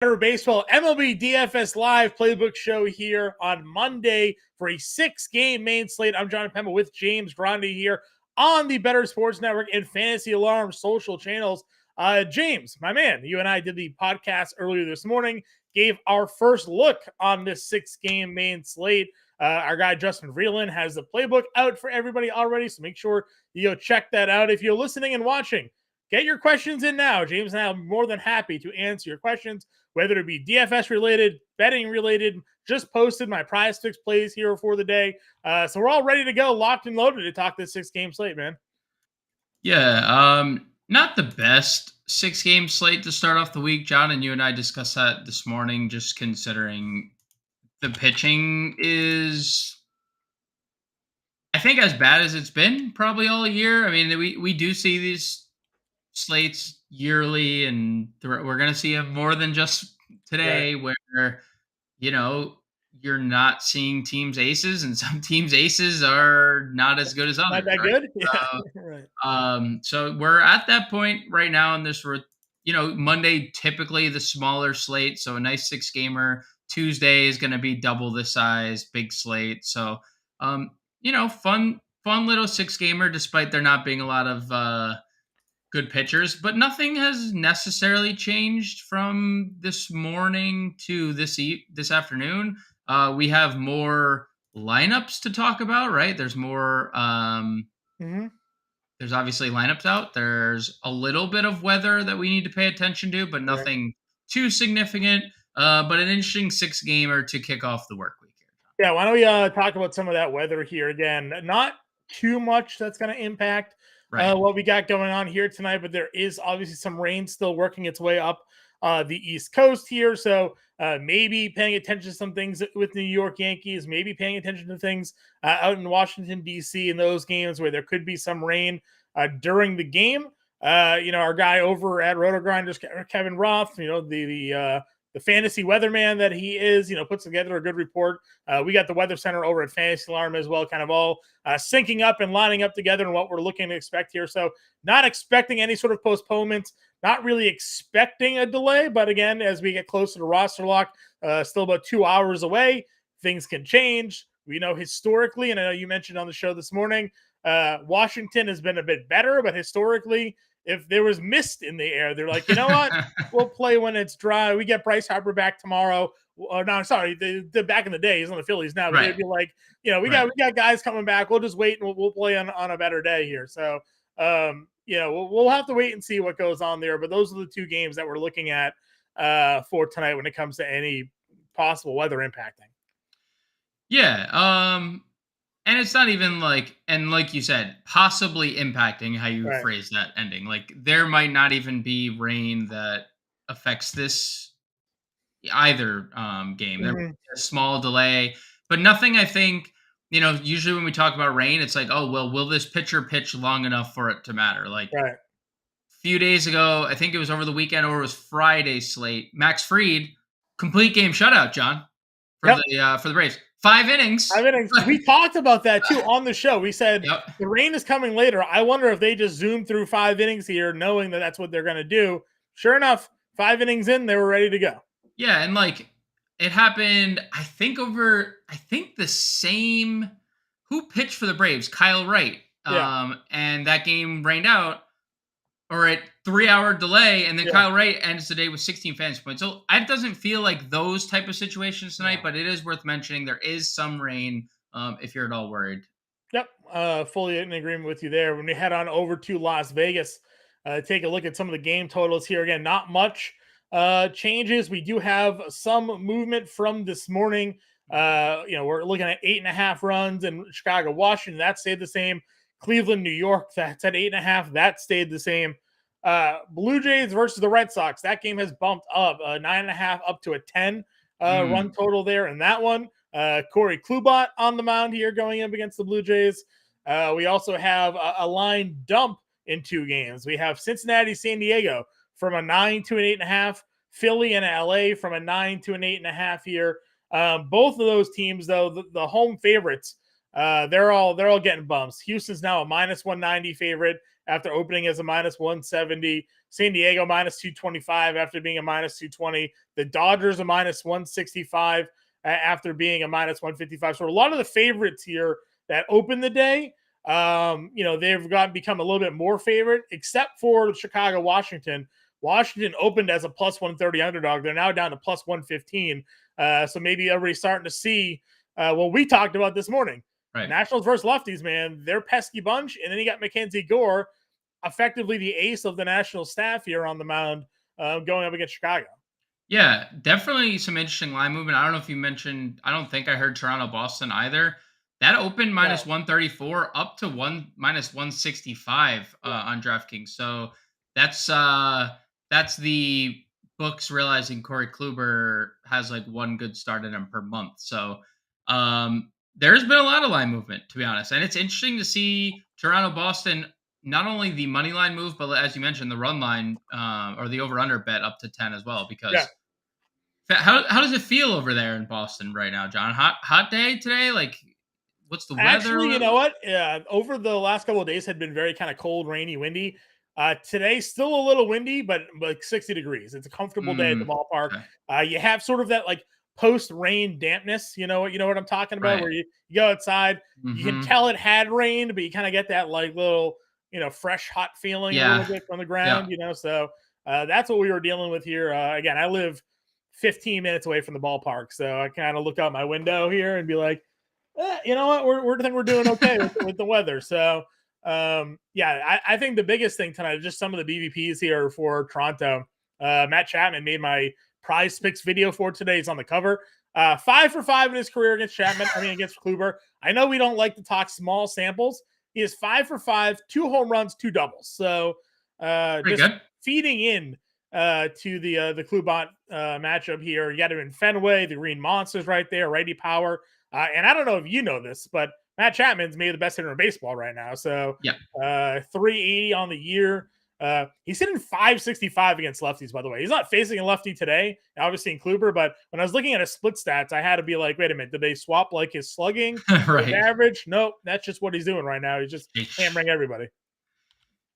Baseball MLB DFS live playbook show here on Monday for a 6-game main slate. I'm Jon Impemba with James Grande here on the Better Sports Network and Fantasy Alarm social channels. James, my man, you and I did the podcast earlier this morning, gave our first look on this 6-game main slate. Our guy Justin Vreeland has the playbook out for everybody already, so make sure you go check that out. If you're listening and watching, get your questions in now. James and I are more than happy to answer your questions, whether it be DFS related, betting related. Just posted my PrizePicks plays here for the day. So we're all ready to go, locked and loaded to talk this 6-game slate, man. Yeah, not the best 6-game slate to start off the week, John, and you and I discussed that this morning, just considering the pitching is, I think, as bad as it's been probably all year. I mean, we do see these slates yearly, and we're going to see them more than just today, right, where, you're not seeing teams aces, and some teams aces are not as good as others. Not that right? good? Yeah. Right. So we're at that point right now in this, Monday, typically the smaller slate. So a nice 6-gamer. Tuesday is going to be double the size, big slate. So, fun little 6-gamer, despite there not being a lot of, good pitchers, but nothing has necessarily changed from this morning to this afternoon. We have more lineups to talk about, right? There's more. There's obviously lineups out. There's a little bit of weather that we need to pay attention to, but nothing too significant. But an interesting 6-gamer to kick off the work week here. Yeah, why don't we talk about some of that weather here again? Not too much that's going to impact what we got going on here tonight, but there is obviously some rain still working its way up the East Coast here. So maybe paying attention to some things with New York Yankees, maybe paying attention to things out in Washington, D.C. in those games where there could be some rain during the game. Our guy over at Roto Grinders, Kevin Roth, the fantasy weatherman that he is, puts together a good report. We got the Weather Center over at Fantasy Alarm as well, kind of all syncing up and lining up together and what we're looking to expect here. So not expecting any sort of postponements, not really expecting a delay. But again, as we get closer to roster lock, still about 2 hours away, things can change. We know historically, and I know you mentioned on the show this morning, Washington has been a bit better, but historically, if there was mist in the air, they're like, you know what? We'll play when it's dry. We get Bryce Harper back tomorrow. No, sorry, the back in the day, he's on the Phillies now. But they'd be like, we got guys coming back. We'll just wait and we'll play on a better day here. So, we'll have to wait and see what goes on there. But those are the 2 games that we're looking at for tonight when it comes to any possible weather impacting. Yeah. And it's not even like you said, possibly impacting how you phrase that ending. Like there might not even be rain that affects this either game. There's a small delay, but nothing. I think, usually when we talk about rain, it's like, oh, well, will this pitcher pitch long enough for it to matter? Like a few days ago, I think it was over the weekend or it was Friday slate. Max Fried, complete game shutout, John, for the Braves. 5 innings. 5 innings. We talked about that too on the show. We said the rain is coming later. I wonder if they just zoomed through 5 innings here, knowing that that's what they're going to do. Sure enough, 5 innings in, they were ready to go. Yeah, and it happened, I think the same, who pitched for the Braves? Kyle Wright. And that game rained out, or at 3-hour delay, and then Kyle Wright ends the day with 16 fantasy points. So it doesn't feel like those type of situations tonight, but it is worth mentioning there is some rain if you're at all worried. Yep, fully in agreement with you there. When we head on over to Las Vegas, take a look at some of the game totals here. Again, not much changes. We do have some movement from this morning. We're looking at 8.5 runs in Chicago, Washington. That stayed the same. Cleveland, New York, that's at 8.5. That stayed the same. Blue Jays versus the Red Sox. That game has bumped up 9.5 up to a 10 run total there in that one. Corey Klubat on the mound here going up against the Blue Jays. We also have a line dump in 2 games. We have Cincinnati, San Diego from a 9 to an 8.5. Philly and LA from a 9 to an 8.5 here. Both of those teams, though, the home favorites, they're all getting bumps. Houston's now a -190 favorite after opening as a -170. San Diego minus 225 after being a minus 220. The Dodgers a minus 165 after being a minus 155. So a lot of the favorites here that open the day, they've become a little bit more favorite, except for Chicago, Washington. Washington opened as a plus 130 underdog. They're now down to plus 115. So maybe everybody's starting to see what we talked about this morning. Right. Nationals versus lefties, man. They're pesky bunch. And then you got Mackenzie Gore, effectively the ace of the national staff here on the mound, going up against Chicago. Yeah, definitely some interesting line movement. I don't know if you mentioned, I don't think I heard Toronto Boston either. That opened minus 134 up to minus 165 on DraftKings. So that's the books realizing Corey Kluber has like one good start in him per month. So there's been a lot of line movement, to be honest. And it's interesting to see Toronto Boston, not only the money line move, but as you mentioned, the run line or the over under bet up to 10 as well. Because how does it feel over there in Boston right now, John? Hot day today? Like, what's the weather? Actually, you know what? Over the last couple of days had been very kind of cold, rainy, windy. Today, still a little windy, but like 60 degrees. It's a comfortable day at the ballpark. Okay. You have sort of that like post-rain dampness. You know what I'm talking about? Right. Where you go outside, you can tell it had rained, but you kind of get that like little, fresh, hot feeling a little bit from the ground. So that's what we were dealing with here. Again, I live 15 minutes away from the ballpark, so I kind of look out my window here and be like, you know what? We're doing okay with the weather. So, I think the biggest thing tonight, just some of the BVPs here for Toronto. Matt Chapman made my PrizePicks video for today. He's on the cover. 5 for 5 in his career against against Kluber. I know we don't like to talk small samples. He is 5 for 5, 2 home runs, 2 doubles. So, just good. Feeding in to the Kluber matchup here. You got him in Fenway, the Green Monsters right there, righty power. And I don't know if you know this, but Matt Chapman's maybe the best hitter in baseball right now. So 380 on the year. He's hitting 565 against lefties, by the way. He's not facing a lefty today, obviously in Kluber, but when I was looking at his split stats, I had to be like, wait a minute, did they swap like his slugging, right, his average? Nope, that's just what he's doing right now. He's just hammering everybody.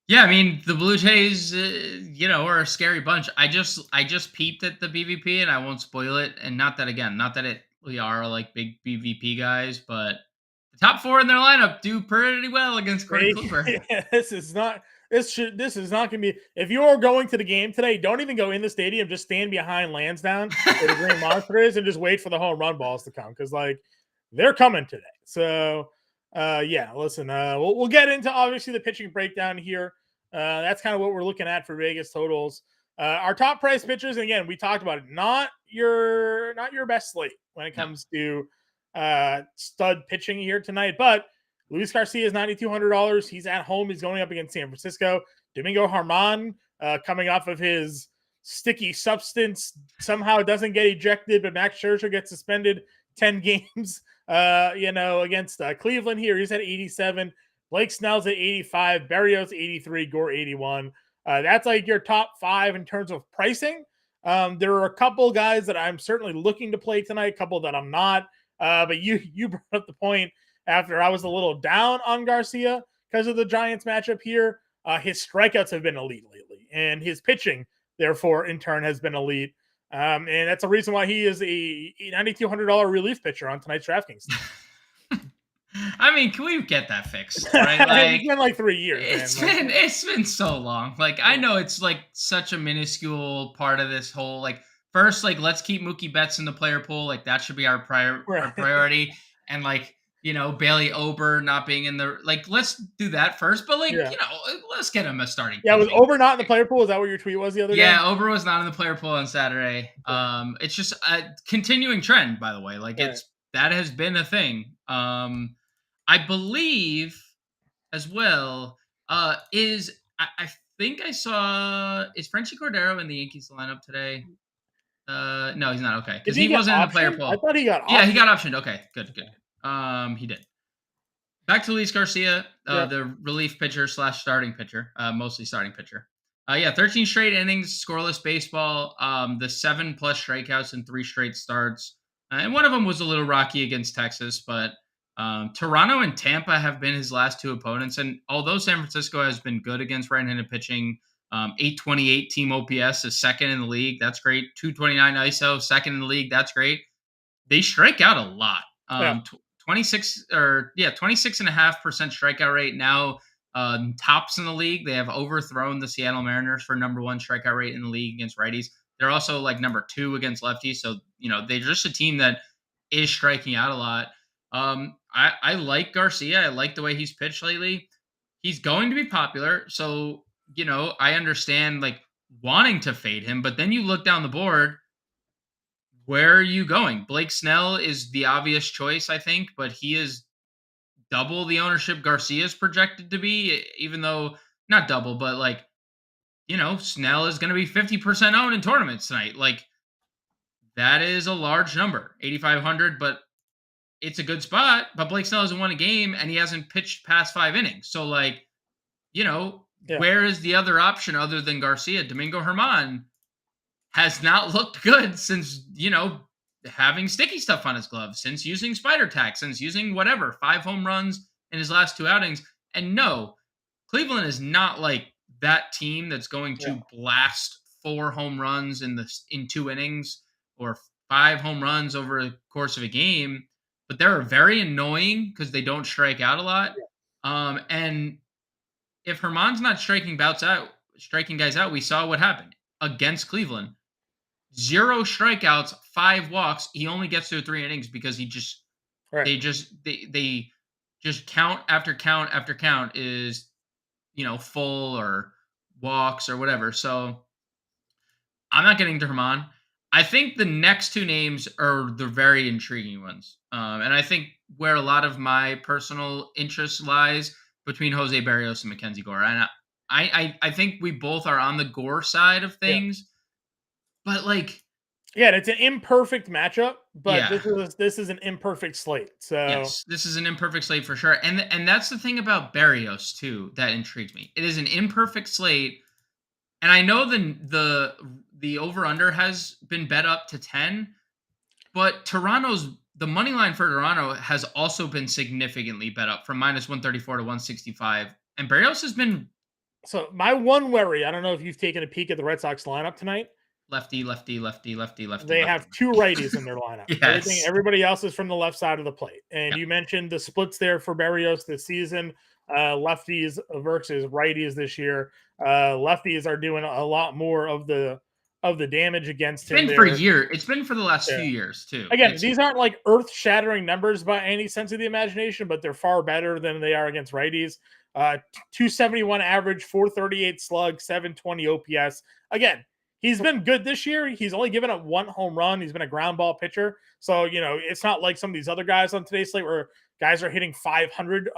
Yeah, I mean, the Blue Jays, are a scary bunch. I just peeped at the BVP, and I won't spoil it. And not that we are like big BVP guys, but the top 4 in their lineup do pretty well against Corey Kluber. This is not going to be. If you're going to the game today, don't even go in the stadium. Just stand behind Lansdowne where the Green Monster is, and just wait for the home run balls to come, because like they're coming today. So. Listen, we'll get into obviously the pitching breakdown here. That's kind of what we're looking at for Vegas totals. Our top price pitchers, and again, we talked about it, not your best slate when it comes to stud pitching here tonight. But Luis Garcia is $9,200. He's at home. He's going up against San Francisco. Domingo Germán, coming off of his sticky substance, somehow doesn't get ejected, but Max Scherzer gets suspended 10 games. Against Cleveland here. He's at 87. Blake Snell's at 85. Berrios 83. Gore 81. That's like your top 5 in terms of pricing. There are a couple guys that I'm certainly looking to play tonight, a couple that I'm not. But you brought up the point after I was a little down on Garcia because of the Giants matchup here. His strikeouts have been elite lately, and his pitching, therefore, in turn, has been elite. And that's the reason why he is a $9,200 relief pitcher on tonight's DraftKings. I mean, can we get that fixed? Right? Like, it's been like 3 years. It's been so long. Like, I know it's like such a minuscule part of this whole, like, first, like, let's keep Mookie Betts in the player pool. Like, that should be our priority. And like, Bailey Ober not being in the, like, let's do that first. But like, let's get him a starting. Yeah, was Ober not in the player pool? Is that what your tweet was the other day? Yeah, Ober was not in the player pool on Saturday. It's just a continuing trend, by the way. Like, that has been a thing. I believe as well, I think I saw, is Frenchie Cordero in the Yankees lineup today? No, he's not. Okay. Because he wasn't in the player pool. I thought he got optioned. Yeah, he got optioned. Okay, good. He did. Back to Luis Garcia, the relief pitcher / starting pitcher, mostly starting pitcher. 13 straight innings, scoreless baseball, the 7+ strikeouts in 3 straight starts. And one of them was a little rocky against Texas, but Toronto and Tampa have been his last 2 opponents. And although San Francisco has been good against right-handed pitching, 828 team OPS is second in the league. That's great. 229 ISO, second in the league. That's great. They strike out a lot. 26.5% strikeout rate now. Tops in the league. They have overthrown the Seattle Mariners for number 1 strikeout rate in the league against righties. They're also like number 2 against lefties. So, they're just a team that is striking out a lot. I like Garcia. I like the way he's pitched lately. He's going to be popular. So, I understand like wanting to fade him, but then you look down the board. Where are you going? Blake Snell is the obvious choice, I think, but he is double the ownership Garcia is projected to be, even though not double, but like, Snell is going to be 50% owned in tournaments tonight. Like, that is a large number, 8,500, but it's a good spot. But Blake Snell hasn't won a game and he hasn't pitched past 5 innings. So, like, where is the other option other than Garcia? Domingo Germán has not looked good since, having sticky stuff on his gloves, since using spider tack, since using whatever, 5 home runs in his last 2 outings. And no, Cleveland is not like that team that's going to blast 4 home runs in 2 innings or 5 home runs over the course of a game, but they're very annoying because they don't strike out a lot. And if Germán's not striking guys out, we saw what happened against Cleveland. 0 strikeouts, 5 walks. He only gets through 3 innings because they just count after count after count is, full or walks or whatever. So I'm not getting to Germán. I think the next 2 names are the very intriguing ones. And I think where a lot of my personal interest lies between Jose Barrios and Mackenzie Gore. And I think we both are on the Gore side of things. Yeah. But it's an imperfect matchup, but this is an imperfect slate. So yes, this is an imperfect slate for sure. And that's the thing about Barrios too that intrigues me. It is an imperfect slate, and I know the over under has been bet up to 10, but the money line for Toronto has also been significantly bet up from -134 to 165, and Barrios has been. So my one worry, I don't know if you've taken a peek at the Red Sox lineup tonight. Lefty. They have 2 righties in their lineup. Yes. Everybody else is from the left side of the plate. And you mentioned the splits there for Barrios this season. Lefties versus righties this year. Lefties are doing a lot more of the damage against him. It's been for the last few years too. Again, these aren't like earth-shattering numbers by any sense of the imagination, but they're far better than they are against righties. 271 average, 438 slug, 720 OPS. Again, he's been good this year. He's only given up 1 home run. He's been a ground ball pitcher. So, it's not like some of these other guys on today's slate where guys are hitting 500,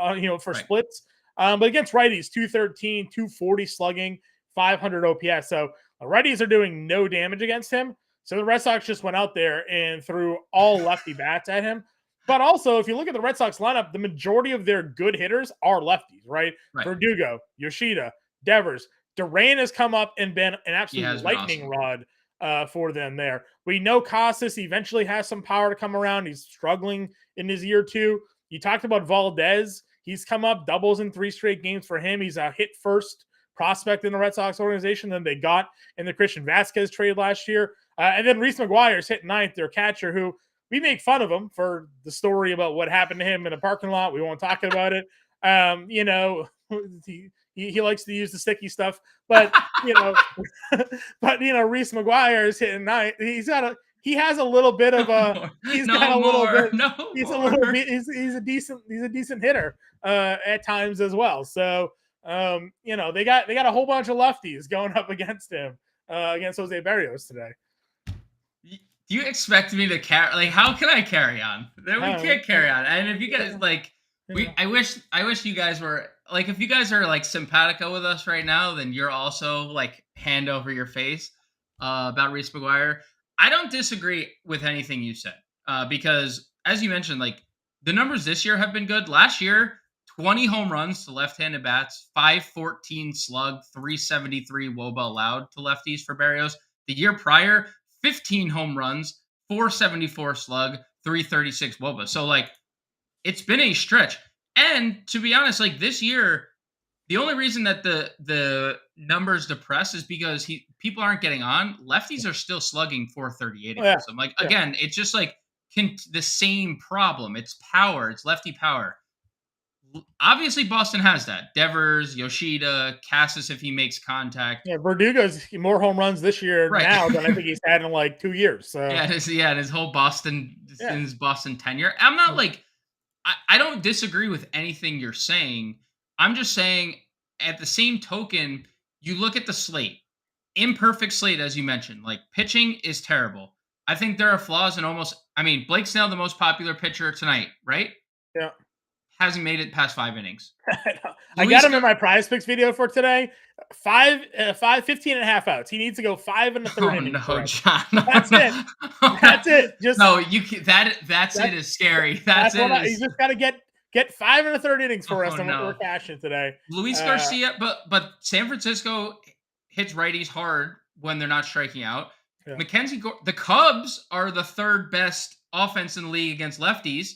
for splits. But against righties, 213, 240 slugging, 500 OPS. So the righties are doing no damage against him. So the Red Sox just went out there and threw all lefty bats at him. But also, if you look at the Red Sox lineup, the majority of their good hitters are lefties, right? Verdugo, Yoshida, Devers. Duran has come up and been an absolute lightning rod for them there. We know Casas eventually has some power to come around. He's struggling in his year 2. You talked about Valdez. He's come up doubles in 3 straight games for him. He's a hit first prospect in the Red Sox organization than they got in the Christian Vasquez trade last year. And then Reese McGuire's hit 9th, their catcher, who we make fun of him for the story about what happened to him in a parking lot. We won't talk about it. He likes to use the sticky stuff, but Reese McGuire is hitting 9th. He has a little bit of a. He's a decent hitter at times as well. So they got a whole bunch of lefties going up against him against Jose Barrios today. Do you expect me to carry? Like, how can I carry on? We can't carry on. And if you guys I wish you guys were like, if you guys are like simpatico with us right now, then you're also like hand over your face about Reese McGuire. I don't disagree with anything you said because, as you mentioned, like the numbers this year have been good. Last year, 20 home runs to left-handed bats, 514 slug, 373 WOBA allowed to lefties for Barrios. The year prior, 15 home runs, 474 slug, 336 WOBA. So like, it's been a stretch. And to be honest, like this year, The only reason that the numbers depressed is because people aren't getting on. Lefties are still slugging 438 Oh, yeah. against them. Like Yeah. again, it's just like the same problem. It's power. It's lefty power. Obviously, Boston has that. Devers, Yoshida, Cassis if he makes contact. Yeah, Verdugo's more home runs this year Right. now than I think he's had in like 2 years. So His whole Boston yeah. in his Boston tenure. I'm not like I don't disagree with anything you're saying. I'm just saying at the same token, you look at the slate. Imperfect slate, as you mentioned. Like pitching is terrible. I think there are flaws in Blake Snell, the most popular pitcher tonight, right? Yeah. Hasn't made it past 5 innings. I got him in my PrizePicks video for today. 15 and a half outs. He needs to go 5 and a third innings. No, John. That's it. That's it. Just no, you can, that's it is scary. That's it. You just got to get 5 and a third innings for us, and we're cashing today. Luis Garcia, but San Francisco hits righties hard when they're not striking out. Yeah. Mackenzie Gore, the Cubs are the third best offense in the league against lefties.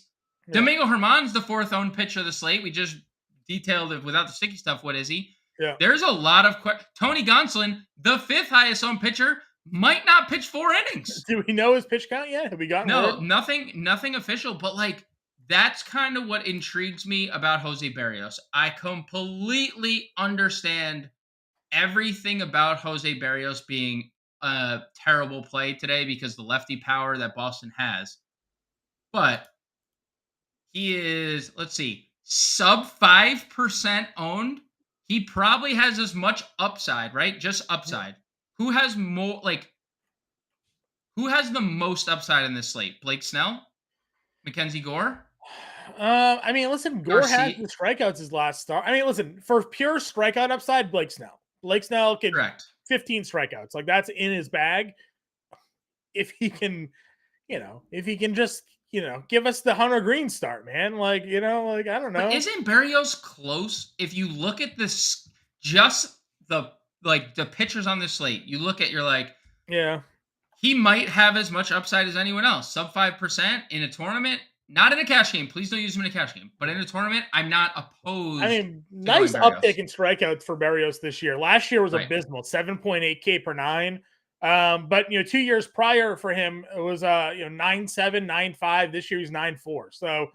Yeah. Domingo Germán's the fourth owned pitcher of the slate. We just detailed it without the sticky stuff. What is he? Yeah. There's a lot of Tony Gonsolin, the fifth highest owned pitcher, might not pitch 4 innings. Do we know his pitch count yet? Have we gotten word? Nothing official, but like that's kind of what intrigues me about Jose Berrios. I completely understand everything about Jose Berrios being a terrible play today because the lefty power that Boston has. But he is, let's see, sub 5% owned. He probably has as much upside, right? Just upside. Who has more, who has the most upside in this slate? Blake Snell? Mackenzie Gore? Listen, Gore had the strikeouts his last start. Listen, for pure strikeout upside, Blake Snell. Blake Snell can 15 strikeouts. Like that's in his bag. If he can, just, give us the Hunter Green start, man. Like, I don't know. But isn't Berrios close? If you look at this, just the pitchers on this slate, you look at, you're like, yeah, he might have as much upside as anyone else. Sub 5% in a tournament. Not in a cash game. Please don't use him in a cash game. But in a tournament, I'm not opposed. Nice uptick in strikeouts for Berrios this year. Last year was abysmal, 7.8K per 9. But 2 years prior for him, it was 9.7, 9.5. This year he's 9.4. So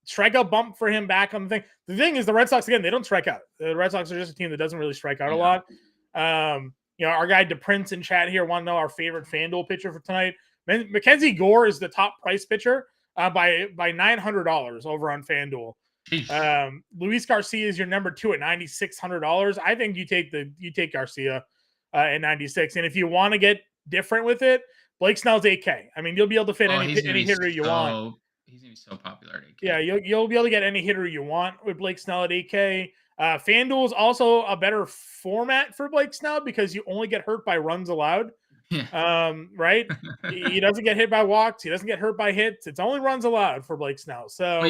strikeout bump for him back on the thing. The thing is, the Red Sox, again, they don't strike out. The Red Sox are just a team that doesn't really strike out a lot. Our guy DePrince in chat here want to know our favorite FanDuel pitcher for tonight. Mackenzie Gore is the top price pitcher. By $900 over on FanDuel. Luis Garcia is your number 2 at $9,600. I think you take Garcia at 96. And if you want to get different with it, Blake Snell's 8K. You'll be able to fit any hitter you want. He's gonna be so popular at 8K. Yeah, you'll be able to get any hitter you want with Blake Snell at 8K. FanDuel is also a better format for Blake Snell because you only get hurt by runs allowed. Right? He doesn't get hit by walks. He doesn't get hurt by hits. It's only runs allowed for Blake Snell. So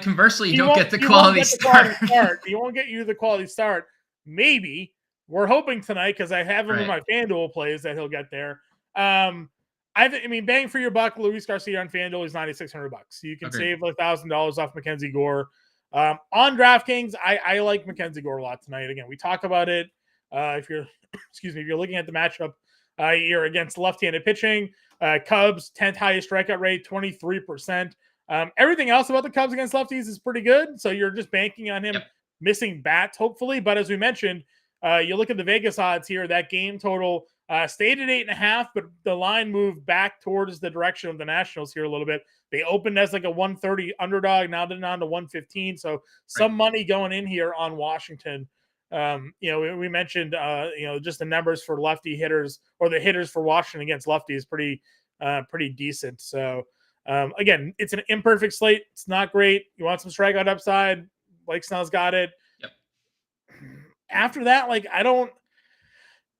conversely, you don't get the quality start. He won't get you the quality start. Maybe we're hoping tonight because I have him in my FanDuel plays that he'll get there. Bang for your buck, Luis Garcia on FanDuel is $9,600. You can save $1,000 off Mackenzie Gore. On DraftKings, I like Mackenzie Gore a lot tonight. Again, we talk about it. If you're looking at the matchup. You're against left-handed pitching. Cubs, 10th highest strikeout rate, 23%. Everything else about the Cubs against lefties is pretty good. So you're just banking on him missing bats, hopefully. But as we mentioned, you look at the Vegas odds here. That game total stayed at 8.5, but the line moved back towards the direction of the Nationals here a little bit. They opened as like a 130 underdog. Now they're down to 115. So some money going in here on Washington. We mentioned, just the numbers for lefty hitters or the hitters for Washington against lefty is pretty decent. So, again, it's an imperfect slate. It's not great. You want some strikeout upside. Blake Snell's got it. Yep. After that, I don't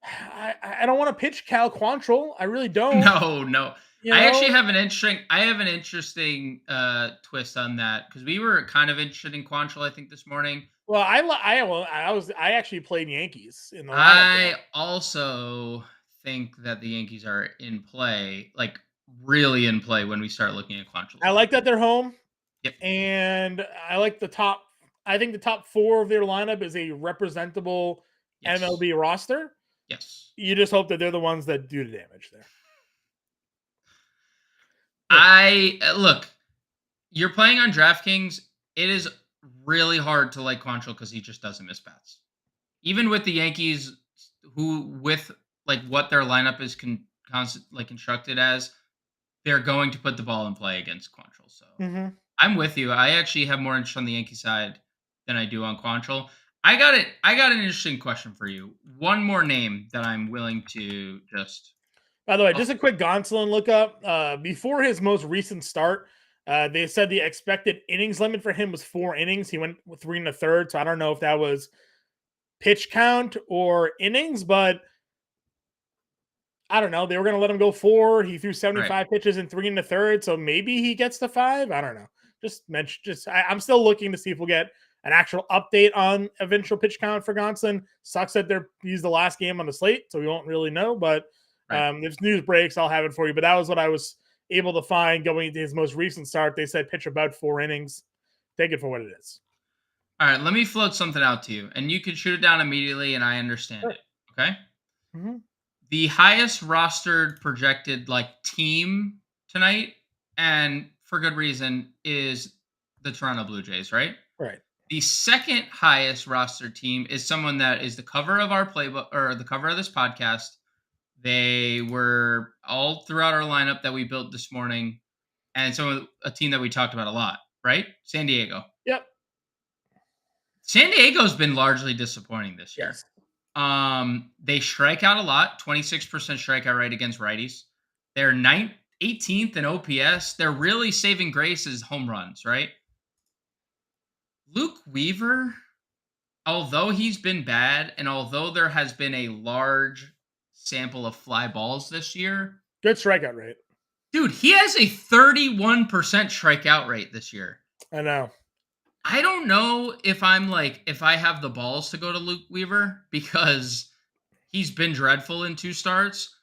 want to pitch Cal Quantrill. I really don't. No. I actually have an interesting twist on that because we were kind of interested in Quantrill, I think, this morning. Well, I actually played Yankees in the lineup. I also think that the Yankees are in play, really in play when we start looking at Quantrill. I like that they're home. Yep. And I like the top I think the top 4 of their lineup is a representable MLB roster. Yes. You just hope that they're the ones that do the damage there. Look, you're playing on DraftKings. It is really hard to like Quantrill because he just doesn't miss bats. Even with the Yankees, with like what their lineup is constructed as, they're going to put the ball in play against Quantrill. So I'm with you. I actually have more interest on the Yankee side than I do on Quantrill. I got an interesting question for you. One more name that I'm willing to just. By the way, just a quick Gonsolin lookup. Before his most recent start, they said the expected innings limit for him was 4 innings. He went 3 1/3. So I don't know if that was pitch count or innings, but I don't know. They were going to let him go 4. He threw 75 pitches in 3 1/3. So maybe he gets to 5. I don't know. I'm still looking to see if we'll get an actual update on eventual pitch count for Gonsolin. Sucks that he's the last game on the slate, so we won't really know. But if news breaks, I'll have it for you. But that was what I was able to find going into his most recent start. They said pitch about 4 innings. Take it for what it is. All right, let me float something out to you, and you can shoot it down immediately, and I understand it. Okay. Mm-hmm. The highest rostered projected team tonight, and for good reason, is the Toronto Blue Jays, right? Right. The second highest rostered team is someone that is the cover of our playbook or the cover of this podcast. They were all throughout our lineup that we built this morning, and so a team that we talked about a lot, right? San Diego. Yep. San Diego's been largely disappointing this year. Yes. They strike out a lot, 26% strikeout rate against righties. They're 18th in OPS. They're really saving grace as home runs, right? Luke Weaver, although he's been bad, and although there has been a large sample of fly balls this year. Good strikeout rate. Dude, he has a 31% strikeout rate this year. I know. I don't know if I have the balls to go to Luke Weaver because he's been dreadful in 2 starts.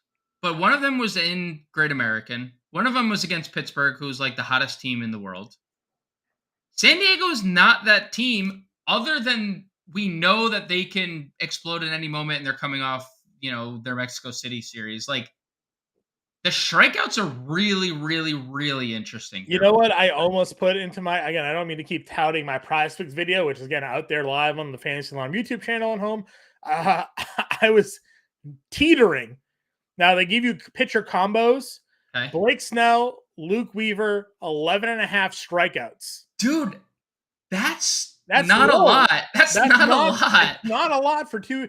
But one of them was in Great American. One of them was against Pittsburgh, who's the hottest team in the world. San Diego is not that team, other than we know that they can explode at any moment and they're coming off, their Mexico City series. The strikeouts are really, really, really interesting. You know what? I almost put into I don't mean to keep touting my PrizePicks video, which is again out there live on the Fantasy Alarm YouTube channel and home. I was teetering. Now they give you pitcher combos. Okay. Blake Snell, Luke Weaver, 11.5 strikeouts. Dude, that's not low. a lot. That's not a lot. Not a lot for 2.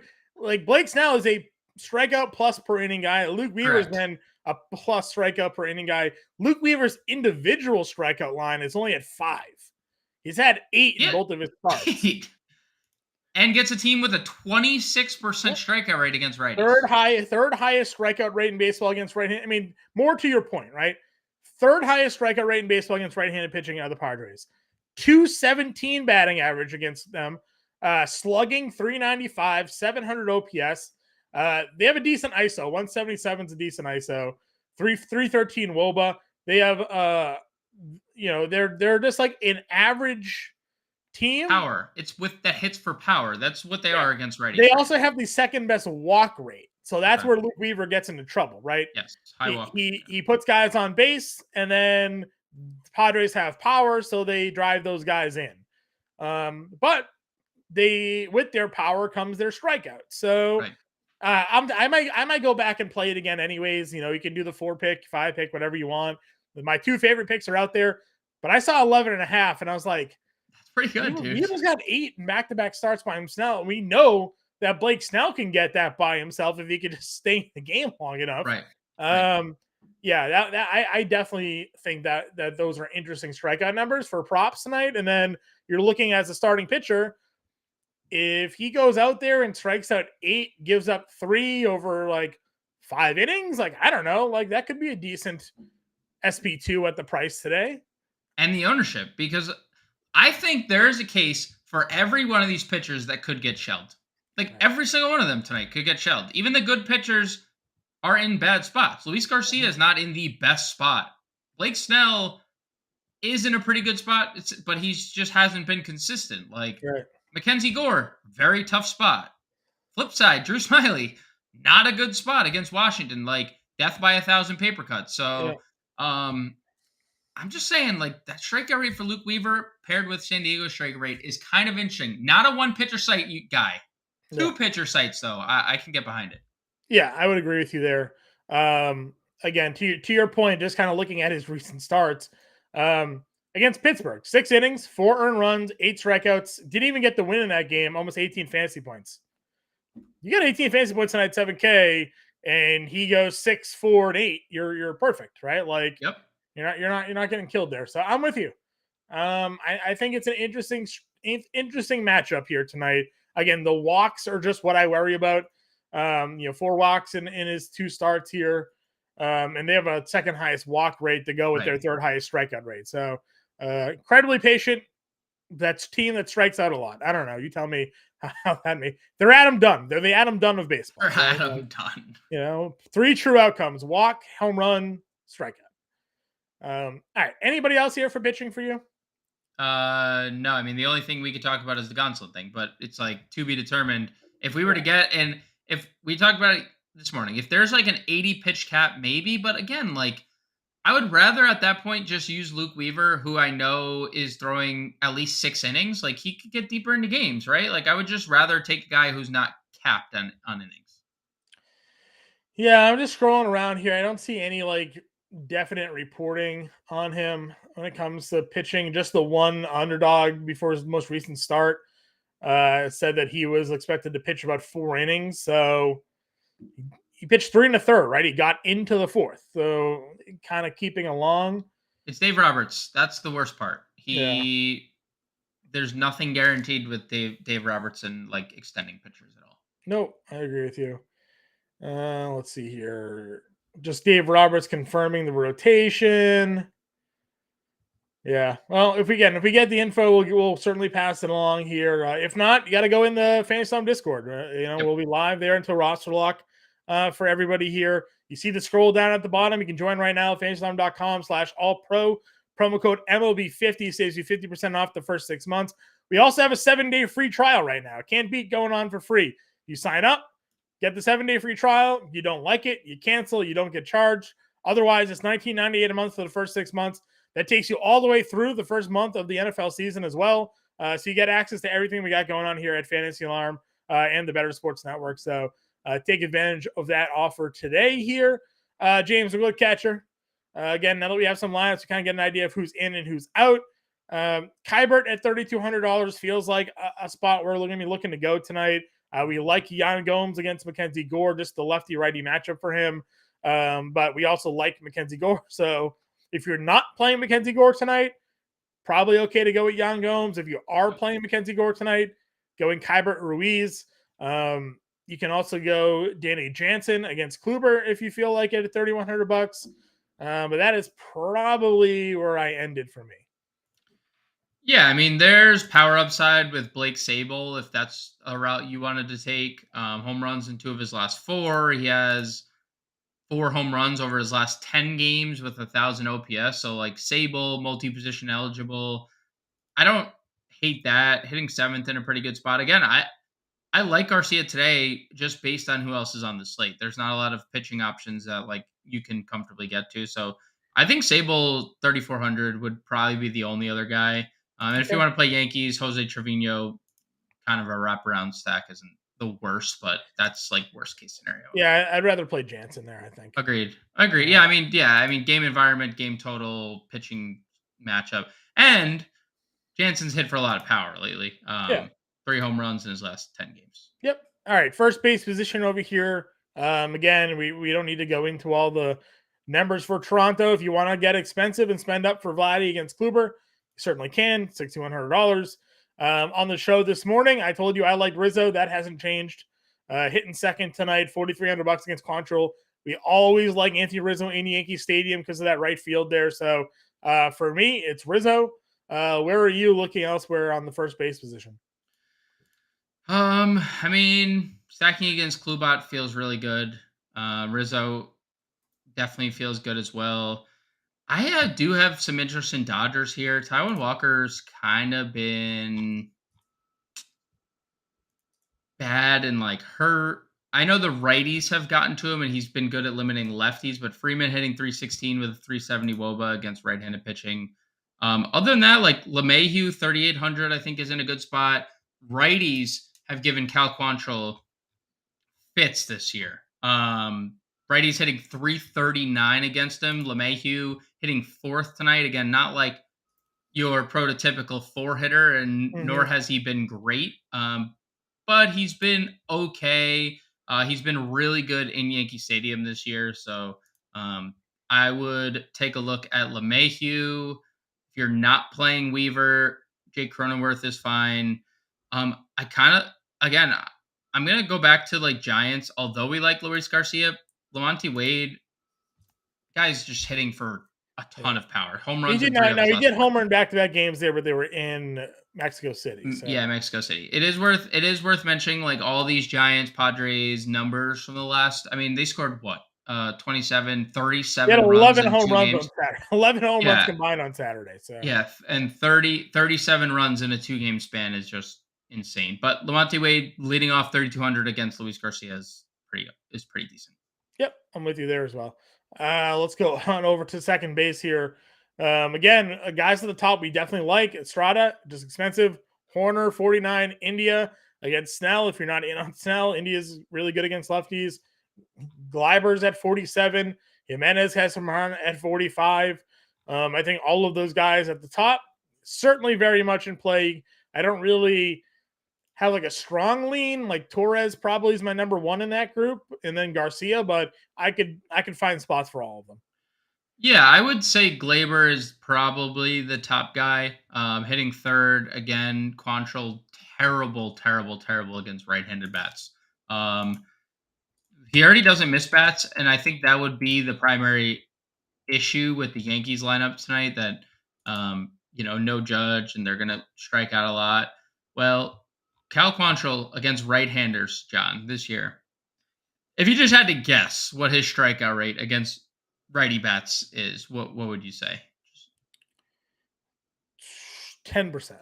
Blake Snell is a strikeout plus per inning guy. Luke Weaver's been a plus strikeout per inning guy. Luke Weaver's individual strikeout line is only at 5. He's had 8 in both of his starts. And gets a team with a 26% strikeout rate against righties. Third highest strikeout rate in baseball against right-handed. I mean, more to your point, right? Third highest strikeout rate in baseball against right-handed pitching out of the Padres. 217 batting average against them. Slugging 395, 700 OPS. They have a decent ISO. 177 is a decent ISO. 313 WOBA. They have they're just an average team. Power. It's with that hits for power. That's what they are against righties. They also have the second best walk rate. So that's where Luke Weaver gets into trouble, right? Yes. High walk. He puts guys on base, and then the Padres have power, so they drive those guys in. But with their power comes their strikeout. So I might go back and play it again anyways. You can do the 4-pick, 5-pick, whatever you want. My 2 favorite picks are out there, but I saw 11.5 and I was like, that's pretty good, dude. Weaver's got 8 in back-to-back starts by himself. We know that Blake Snell can get that by himself if he could just stay in the game long enough. Right. I definitely think that those are interesting strikeout numbers for props tonight. And then you're looking as a starting pitcher. If he goes out there and strikes out 8, gives up 3 over 5 innings, I don't know, that could be a decent SP2 at the price today. And the ownership, because I think there is a case for every one of these pitchers that could get shelled. Every single one of them tonight could get shelled. Even the good pitchers are in bad spots. Luis Garcia is not in the best spot. Blake Snell is in a pretty good spot, but he's just hasn't been consistent. Like Right. Mackenzie Gore, very tough spot. Flip side, Drew Smiley, not a good spot against Washington. Like death by 1,000 paper cuts. Yeah. So I'm just saying, like that strikeout rate for Luke Weaver paired with San Diego's strike rate is kind of interesting. Not a one pitcher site guy, Yeah. two pitcher sites though. I can get behind it. Yeah, I would agree with you there. Again, to your point, just kind of looking at his recent starts against Pittsburgh, 6 innings, 4 earned runs, 8 strikeouts. Didn't even get the win in that game. Almost 18 fantasy points. You got 18 fantasy points tonight, 7K, and he goes 6, 4, and 8. You're perfect, right? Like Yep. you're not getting killed there. So I'm with you. I think it's an interesting matchup here tonight. Again, the walks are just what I worry about. 4 walks in his 2 starts here. And they have a second highest walk rate to go with their third highest strikeout rate. So incredibly patient. That's team that strikes out a lot. I don't know. You tell me how that may. They're Adam Dunn. They're the Adam Dunn of baseball. Right? Adam Dunn. 3 true outcomes: walk, home run, strikeout. All right. Anybody else here for pitching for you? No. I mean, the only thing we could talk about is the Gonsolin thing, but it's like to be determined. If we were to get, and if we talked about it this morning, if there's like an 80 pitch cap, maybe. But again, like I would rather at that point just use Luke Weaver, who I know is throwing at least 6 innings. Like he could get deeper into games, right? Like I would just rather take a guy who's not capped on innings. Yeah, I'm just scrolling around here. I don't see any like definite reporting on him when it comes to pitching. Just the one underdog before his most recent start said that he was expected to pitch about 4 innings. So he pitched 3 1/3, right? He got into the 4th. So kind of keeping along. It's Dave Roberts. That's the worst part. Yeah. There's nothing guaranteed with Dave Robertson like extending pitchers at all. No, I agree with you. Let's see here. Just Dave Roberts confirming the rotation. Yeah. Well, if we get the info, we'll certainly pass it along here. If not, you got to go in the Fantasy Time Discord. Yep. We'll be live there until roster lock for everybody here. You see the scroll down at the bottom. You can join right now, fantasytime.com/all-pro. Promo code MLB50 saves you 50% off the first 6 months. We also have a 7-day free trial right now. Can't beat going on for free. You sign up, get the 7-day free trial. You don't like it, you cancel, you don't get charged. Otherwise, it's $19.98 a month for the first 6 months. That takes you all the way through the first month of the NFL season as well. So you get access to everything we got going on here at Fantasy Alarm and the Better Sports Network. So take advantage of that offer today here. James, a good catcher. Again, now that we have some lineups, we kind of get an idea of who's in and who's out. Kybert at $3,200 feels like a spot where we're going to be looking to go tonight. We like Yan Gomes against Mackenzie Gore, just the lefty-righty matchup for him. But we also like Mackenzie Gore. So if you're not playing Mackenzie Gore tonight, probably okay to go with Yan Gomes. If you are playing Mackenzie Gore tonight, going Kybert Ruiz. You can also go Danny Jansen against Kluber if you feel like it at $3,100. But that is probably where I ended for me. Yeah, I mean, there's power upside with Blake Sable if that's a route you wanted to take. Home runs in 2 of his last 4. He has 4 home runs over his last 10 games with 1,000 OPS. So like Sable, multi-position eligible. I don't hate that. Hitting 7th in a pretty good spot. Again, I like Garcia today just based on who else is on the slate. There's not a lot of pitching options that like you can comfortably get to. So I think Sable 3,400 would probably be the only other guy. And if you want to play Yankees, Jose Trevino, kind of a wraparound stack isn't the worst, but that's like worst case scenario. Yeah, I'd rather play Jansen there, I think. Agreed. Yeah, I mean, game environment, game total, pitching matchup. And Jansen's hit for a lot of power lately. 3 home runs in his last 10 games. Yep. All right. First base position over here. Again, we don't need to go into all the numbers for Toronto. If you want to get expensive and spend up for Vladdy against Kluber, you certainly can. $6,100. On the show this morning, I told you I liked Rizzo. That hasn't changed. Hitting second tonight, $4,300 against Quantrill. We always like Anthony Rizzo in Yankee Stadium because of that right field there. So for me, it's Rizzo. Where are you looking elsewhere on the first base position? I mean, stacking against Klubot feels really good. Rizzo definitely feels good as well. I do have some interest in Dodgers here. Taijuan Walker's kind of been bad and like hurt. I know the righties have gotten to him and he's been good at limiting lefties, but Freeman hitting 316 with a 370 WOBA against right-handed pitching. Other than that, like LeMahieu 3,800, I think is in a good spot. Righties have given Cal Quantrill fits this year. Righties hitting 339 against him. LeMahieu hitting fourth tonight. Again, not like your prototypical four hitter, and nor has he been great. But he's been okay. He's been really good in Yankee Stadium this year. So I would take a look at LeMahieu. If you're not playing Weaver, Jake Cronenworth is fine. I kind of, again, I'm going to go back to like Giants. Although we like Luis Garcia, Lamonte Wade, guy's just hitting for a ton of power. Home runs. He did home run back-to-back games there, but they were in Mexico City. So. Yeah, Mexico City. It is worth mentioning like all these Giants, Padres numbers from the last. I mean, they scored what? 27, 37 He had 11 runs home runs on Saturday. 11 home runs combined on Saturday. So yeah, and 37 runs in a 2-game span is just insane. But Lamonte Wade leading off 3,200 against Luis Garcia is pretty decent. Yep, I'm with you there as well. Let's go on over to second base here. Again, guys at the top we definitely like. Estrada, just expensive. Horner, 49. India against Snell. If you're not in on Snell, India's really good against lefties. Gleiber's at 47. Jimenez has some run at 45. I think all of those guys at the top certainly very much in play. I don't really have like a strong lean. Like Torres probably is my number one in that group, and then Garcia, but I could find spots for all of them. Yeah, I would say Gleyber is probably the top guy. Hitting third again. Quantrill, terrible against right-handed bats. He already doesn't miss bats, and I think that would be the primary issue with the Yankees lineup tonight. That no Judge, and they're gonna strike out a lot. Well, Cal Quantrill against right-handers, John, this year. If you just had to guess what his strikeout rate against righty bats is, what would you say? 10%.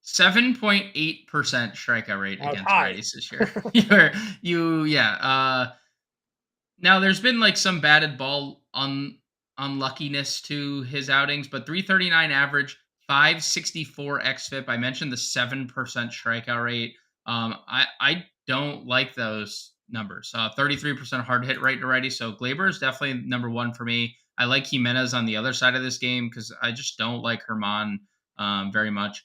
7.8% strikeout rate against righties this year. Now there's been like some batted ball unluckiness to his outings, but 339 average, 564 xFIP. I mentioned the 7% strikeout rate. I don't like those numbers. 33% hard hit right to righty. So Gleyber is definitely number one for me. I like Jimenez on the other side of this game because I just don't like Herman very much.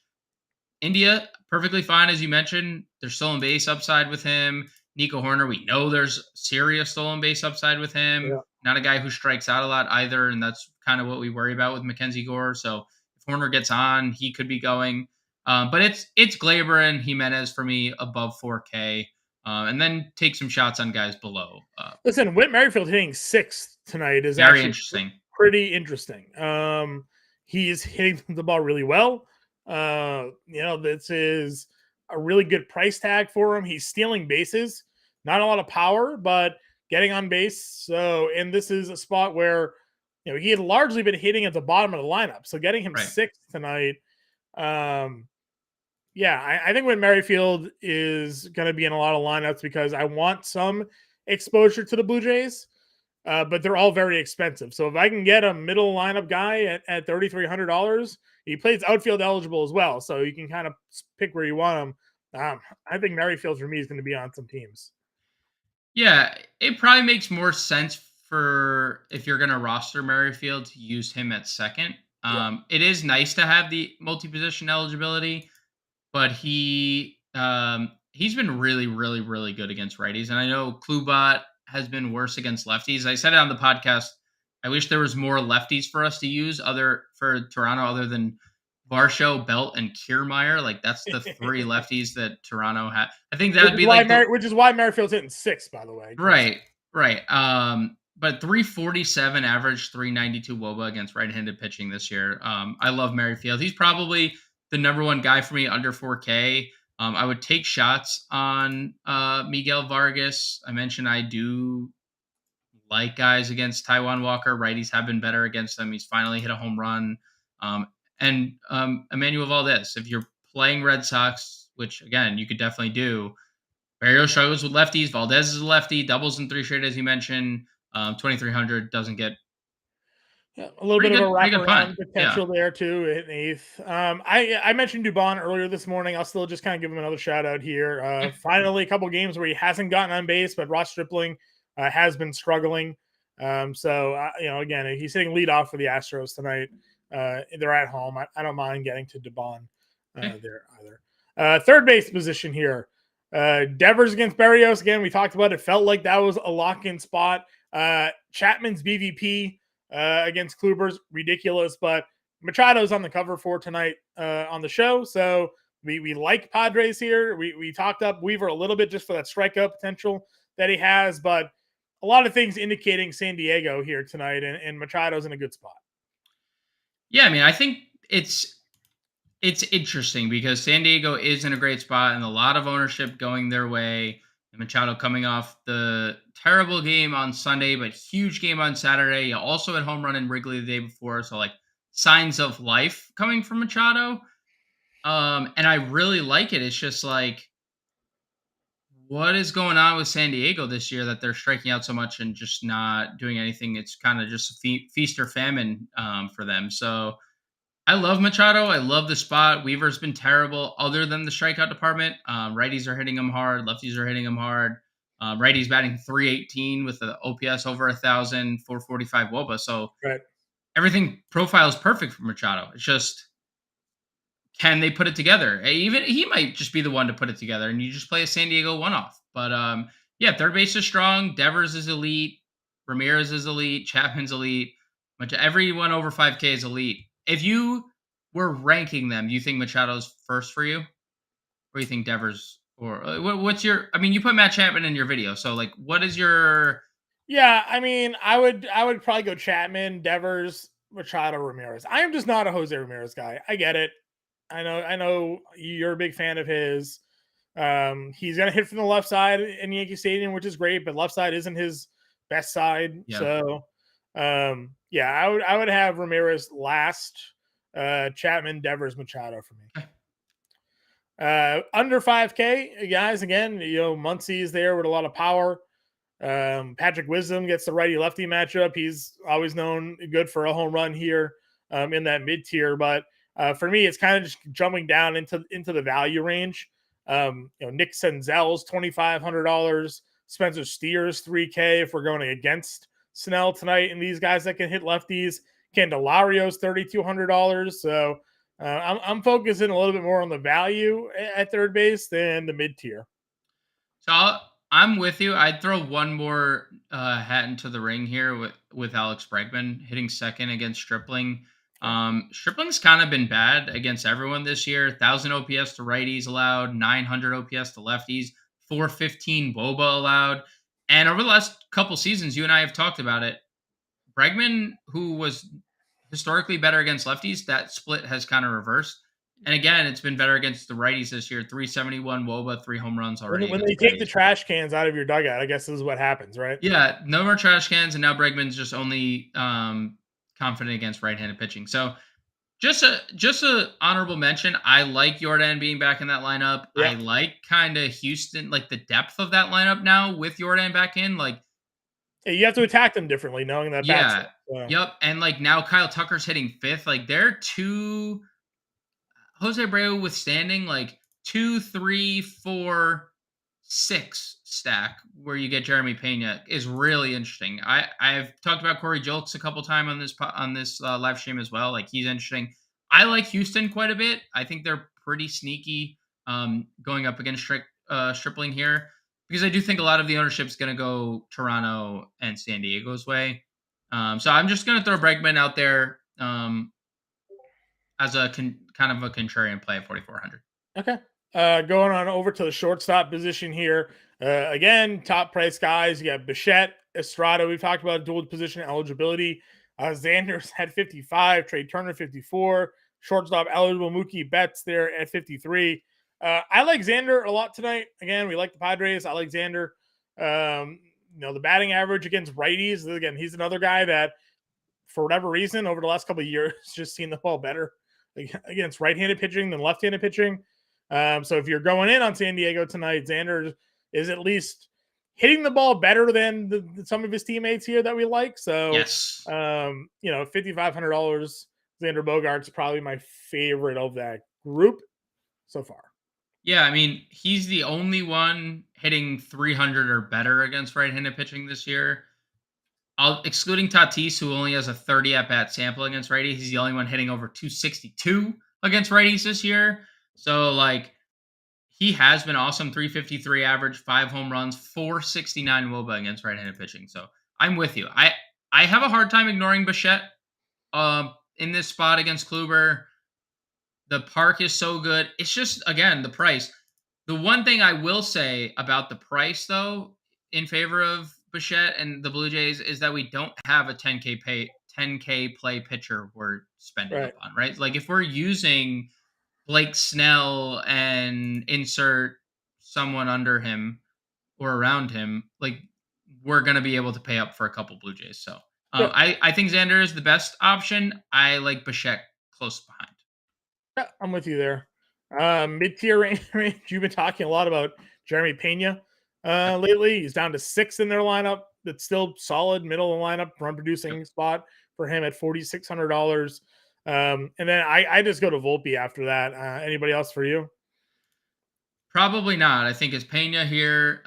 India, perfectly fine, as you mentioned. There's stolen base upside with him. Nico Horner, we know there's serious stolen base upside with him. Yeah. Not a guy who strikes out a lot either, and that's kind of what we worry about with Mackenzie Gore. So if Horner gets on, he could be going. But it's Gleyber and Jimenez for me above 4K. And then take some shots on guys below. Listen, Whit Merrifield hitting 6th tonight is very interesting. Pretty interesting. He is hitting the ball really well. This is a really good price tag for him. He's stealing bases, not a lot of power, but getting on base. So, and this is a spot where, he had largely been hitting at the bottom of the lineup. So getting him 6th tonight, I think when Merrifield is going to be in a lot of lineups because I want some exposure to the Blue Jays, but they're all very expensive. So if I can get a middle lineup guy at $3,300, he plays outfield eligible as well. So you can kind of pick where you want him. I think Merrifield for me is going to be on some teams. Yeah, it probably makes more sense for if you're going to roster Merrifield to use him at second. It is nice to have the multi-position eligibility. But he's been really, really, really good against righties. And I know Klubat has been worse against lefties. I said it on the podcast. I wish there was more lefties for us to use for Toronto other than Varsho, Belt, and Kiermaier. Like that's the 3 lefties that Toronto had. I think that would be which is why Merrifield's hitting 6, by the way. Right. But 347 average, 392 WOBA against right-handed pitching this year. I love Merrifield. He's probably the number one guy for me under 4K. I would take shots on Miguel Vargas. I mentioned I do like guys against Taijuan Walker. Righties have been better against them. He's finally hit a home run. And Emmanuel Valdez, if you're playing Red Sox, which again, you could definitely do, Barrio struggles with lefties. Valdez is a lefty, doubles in 3 straight, as you mentioned. 2,300 doesn't get yeah, a little bit of a pretty good punt. wraparound potential there too in eighth. I mentioned Dubon earlier this morning. I'll still just kind of give him another shout out here. Finally, a couple games where he hasn't gotten on base, but Ross Stripling has been struggling. Again, he's hitting leadoff for the Astros tonight. They're at home. I don't mind getting to Dubon there either. Third base position here. Devers against Berrios. Again, we talked about it. Felt like that was a lock-in spot. Chapman's BVP against Kluber's ridiculous, but Machado's on the cover for tonight on the show. So we like Padres here. We talked up Weaver a little bit just for that strikeout potential that he has, but a lot of things indicating San Diego here tonight, and Machado's in a good spot. Yeah, I mean, I think it's interesting because San Diego is in a great spot and a lot of ownership going their way. And Machado coming off the terrible game on Sunday, but huge game on Saturday. You also had home run in Wrigley the day before. So like signs of life coming from Machado. And I really like it. It's just like, what is going on with San Diego this year that they're striking out so much and just not doing anything? It's kind of just feast or famine for them. So I love Machado. I love the spot. Weaver's been terrible other than the strikeout department. Righties are hitting him hard. Lefties are hitting him hard. Righties batting 318 with the OPS over 1,000, 445 WOBA. So everything profile is perfect for Machado. It's just, can they put it together? Even he might just be the one to put it together, and you just play a San Diego one-off. But third base is strong. Devers is elite. Ramirez is elite. Chapman's elite. Everyone over 5K is elite. If you were ranking them, do you think Machado's first for you? Or do you think Devers? Or what's your? I mean, you put Matt Chapman in your video, so like, what is your? Yeah, I mean, I would probably go Chapman, Devers, Machado, Ramirez. I am just not a Jose Ramirez guy. I get it. I know you're a big fan of his. He's gonna hit from the left side in Yankee Stadium, which is great, but left side isn't his best side. Yeah. So I would have Ramirez last, Chapman, Devers, Machado for me. Under 5K, guys, again, Muncy is there with a lot of power. Patrick Wisdom gets the righty-lefty matchup. He's always known good for a home run here in that mid-tier, but for me, it's kind of just jumping down into the value range. Nick Senzel's $2,500, Spencer Steer's $3K if we're going against Snell tonight, and these guys that can hit lefties. Candelario's $3,200. So I'm focusing a little bit more on the value at third base than the mid tier. So I'm with you. I'd throw one more hat into the ring here with Alex Bregman hitting second against Stripling. Stripling's kind of been bad against everyone this year. 1,000 OPS to righties allowed, 900 OPS to lefties, 415 WOBA allowed. And over the last couple seasons, you and I have talked about it. Bregman, who was historically better against lefties, that split has kind of reversed. And again, it's been better against the righties this year. 371 WOBA, 3 home runs already. When they take the trash cans out of your dugout, I guess this is what happens, right? Yeah, no more trash cans, and now Bregman's just only confident against right-handed pitching. So just a honorable mention. I like Jordan being back in that lineup. Yeah. I like kind of Houston, like the depth of that lineup now with Jordan back in. Like, you have to attack them differently, knowing that. Yeah. Yep. And like now Kyle Tucker's hitting fifth. Like they're two. Jose Abreu withstanding like 2, 3, 4, 6 stack where you get Jeremy Pena is really interesting. I've talked about Corey Julks a couple times on this live stream as well. Like he's interesting. I like Houston quite a bit. I think they're pretty sneaky going up against Stripling here because I do think a lot of the ownership is going to go Toronto and San Diego's way. So I'm just going to throw Bregman out there as a kind of a contrarian play at 4,400. Okay. Going on over to the shortstop position here. Again, top price guys. You got Bichette, Estrada. We've talked about dual position eligibility. Xander's had 55, Trey Turner 54, shortstop eligible Mookie Betts there at 53. I like Xander a lot tonight. Again, we like the Padres. I like Xander. the batting average against righties, again, he's another guy that, for whatever reason, over the last couple of years, just seen the ball better against right-handed pitching than left-handed pitching. So if you're going in on San Diego tonight, Xander is at least hitting the ball better than some of his teammates here that we like. So, yes, $5,500, Xander Bogaerts probably my favorite of that group so far. Yeah, I mean, he's the only one hitting 300 or better against right-handed pitching this year. Excluding Tatis, who only has a 30 at-bat sample against righties. He's the only one hitting over 262 against righties this year. So, he has been awesome. 353 average, 5 home runs, 469 WOBA against right-handed pitching. So, I'm with you. I have a hard time ignoring Bichette in this spot against Kluber. The park is so good. It's just, again, the price. The one thing I will say about the price, though, in favor of Bichette and the Blue Jays is that we don't have a 10K play pitcher we're spending up on, right? If we're using Blake Snell and insert someone under him or around him, we're going to be able to pay up for a couple Blue Jays. So I think Xander is the best option. I like Bichette close behind. Yeah, I'm with you there. Mid-tier range, you've been talking a lot about Jeremy Pena lately. He's down to 6 in their lineup. That's still solid, middle of the lineup, run-producing spot for him at $4,600. And then I just go to Volpe after that. Anybody else for you? Probably not. I think it's Pena here,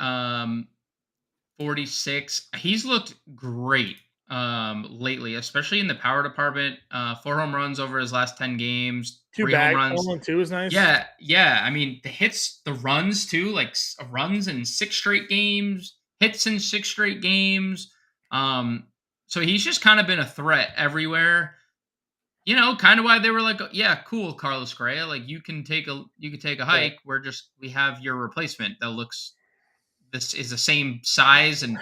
46. He's looked great lately, especially in the power department. 4 home runs over his last 10 games. 2 home runs. 2 is nice. Yeah. I mean, the hits, the runs too, runs in 6 straight games, hits in 6 straight games. So he's just kind of been a threat everywhere. Kind of why they were like, yeah, cool, Carlos Correa. You can take a hike. Yeah. We have your replacement this is the same size and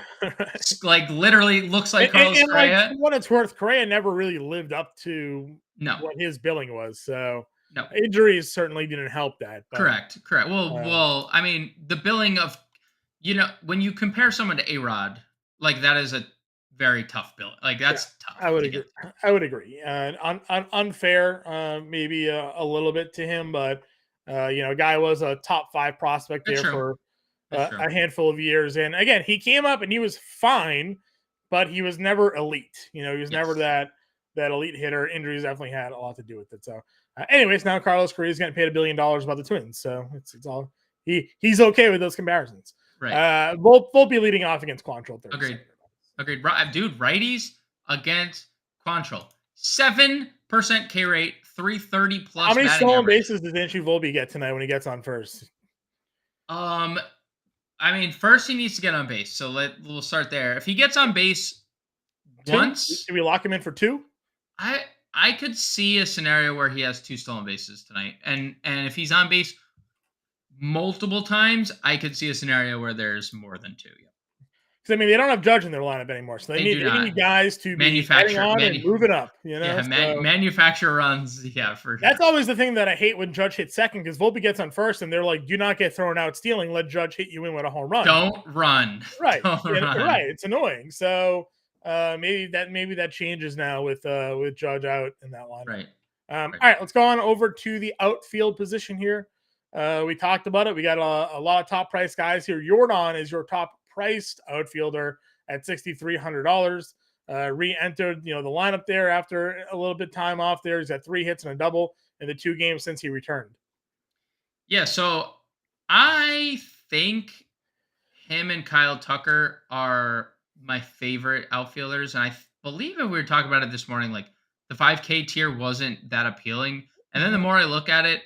literally looks like Carlos Correa. For what it's worth, Correa never really lived up to what his billing was. So injuries certainly didn't help that. But, correct. Well, I mean, the billing of, when you compare someone to A-Rod, that is a very tough bill. That's tough. I would agree. Unfair, maybe a little bit to him, but guy was a top 5 prospect there for a handful of years. And again, he came up and he was fine, but he was never elite. He was never that elite hitter. Injuries definitely had a lot to do with it. So, anyways, now Carlos Correa is getting paid $1 billion by the Twins. So it's all he's okay with those comparisons. Right. Volpe leading off against Quantrill. Agreed. Dude, righties against Quantrill. 7% K rate, 330 plus. How many stolen bases does Andrew Volpe get tonight when he gets on first? I mean, first he needs to get on base. So we'll start there. If he gets on base 2? Once, can we lock him in for 2? I could see a scenario where he has 2 stolen bases tonight. And if he's on base multiple times, I could see a scenario where there's more than 2. Yeah. I mean, they don't have Judge in their lineup anymore, so they need guys to be getting on and moving up. Manufacture runs. Yeah, for sure. That's always the thing that I hate when Judge hits second, because Volpe gets on first, and they're like, "Do not get thrown out stealing. Let Judge hit you in with a home run. Don't run. Right, right. It's annoying. So maybe that changes now with Judge out in that lineup. Right. All right, let's go on over to the outfield position here. We talked about it. We got a lot of top price guys here. Jordan is your top priced outfielder at $6,300. Re-entered, the lineup there after a little bit time off there. He's got 3 hits and a double in the 2 games since he returned. Yeah, so I think him and Kyle Tucker are my favorite outfielders. And I believe if we were talking about it this morning, the 5K tier wasn't that appealing. And then the more I look at it,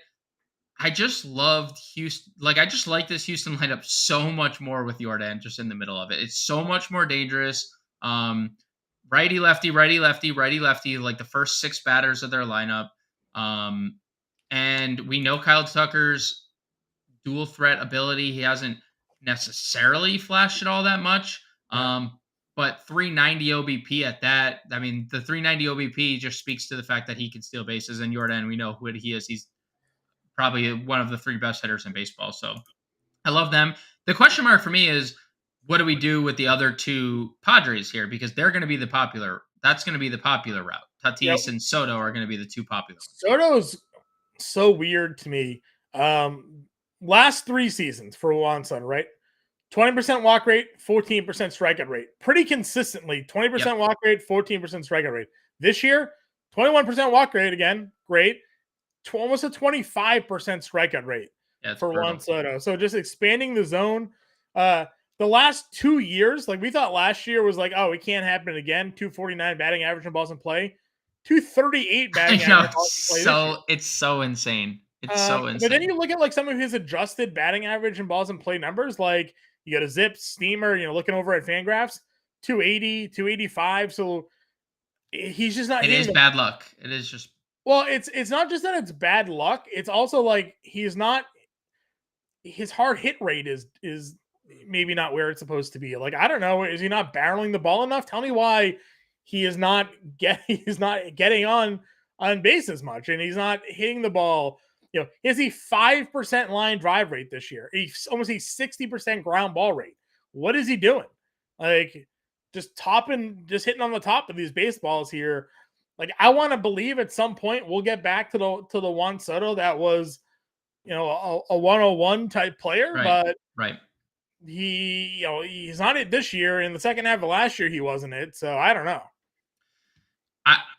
I just loved Houston. I just like this Houston lineup so much more with Jordan just in the middle of it. It's so much more dangerous. Righty, lefty, righty, lefty, righty, lefty, the first 6 batters of their lineup. And we know Kyle Tucker's dual threat ability. He hasn't necessarily flashed it all that much. But 390 OBP at that. I mean, the 390 OBP just speaks to the fact that he can steal bases. And Jordan, we know who he is. He's probably one of the 3 best hitters in baseball. So I love them. The question mark for me is, what do we do with the other two Padres here? Because they're going to be that's going to be the popular route. Tatis and Soto are going to be the two popular ones. Soto's so weird to me. Last 3 seasons for Juan Soto, right? 20% walk rate, 14% strikeout rate. Pretty consistently, 20% walk rate, 14% strikeout rate. This year, 21% walk rate again, great. Almost a 25% strikeout rate for Juan Soto. So just expanding the zone. The last 2 years, like we thought last year was like, oh, it can't happen again. 249 batting average in balls in play. 238 batting average. It's so insane. It's so insane. But then you look at like some of his adjusted batting average and balls in play numbers, like you got a zip steamer, looking over at Fangraphs, 280, 285. So he's just not. It is bad luck. It is just. Well, it's not just that it's bad luck. It's also like he's not. His hard hit rate is maybe not where it's supposed to be. Like I don't know, is he not barreling the ball enough? Tell me why he's not getting on base as much, and he's not hitting the ball. Is he 5% line drive rate this year? He's almost a 60% ground ball rate. What is he doing? Like just hitting on the top of these baseballs here. Like I want to believe at some point we'll get back to the Juan Soto that was, a 101 type player, but he's not it this year. In the second half of last year, he wasn't it. So I don't know.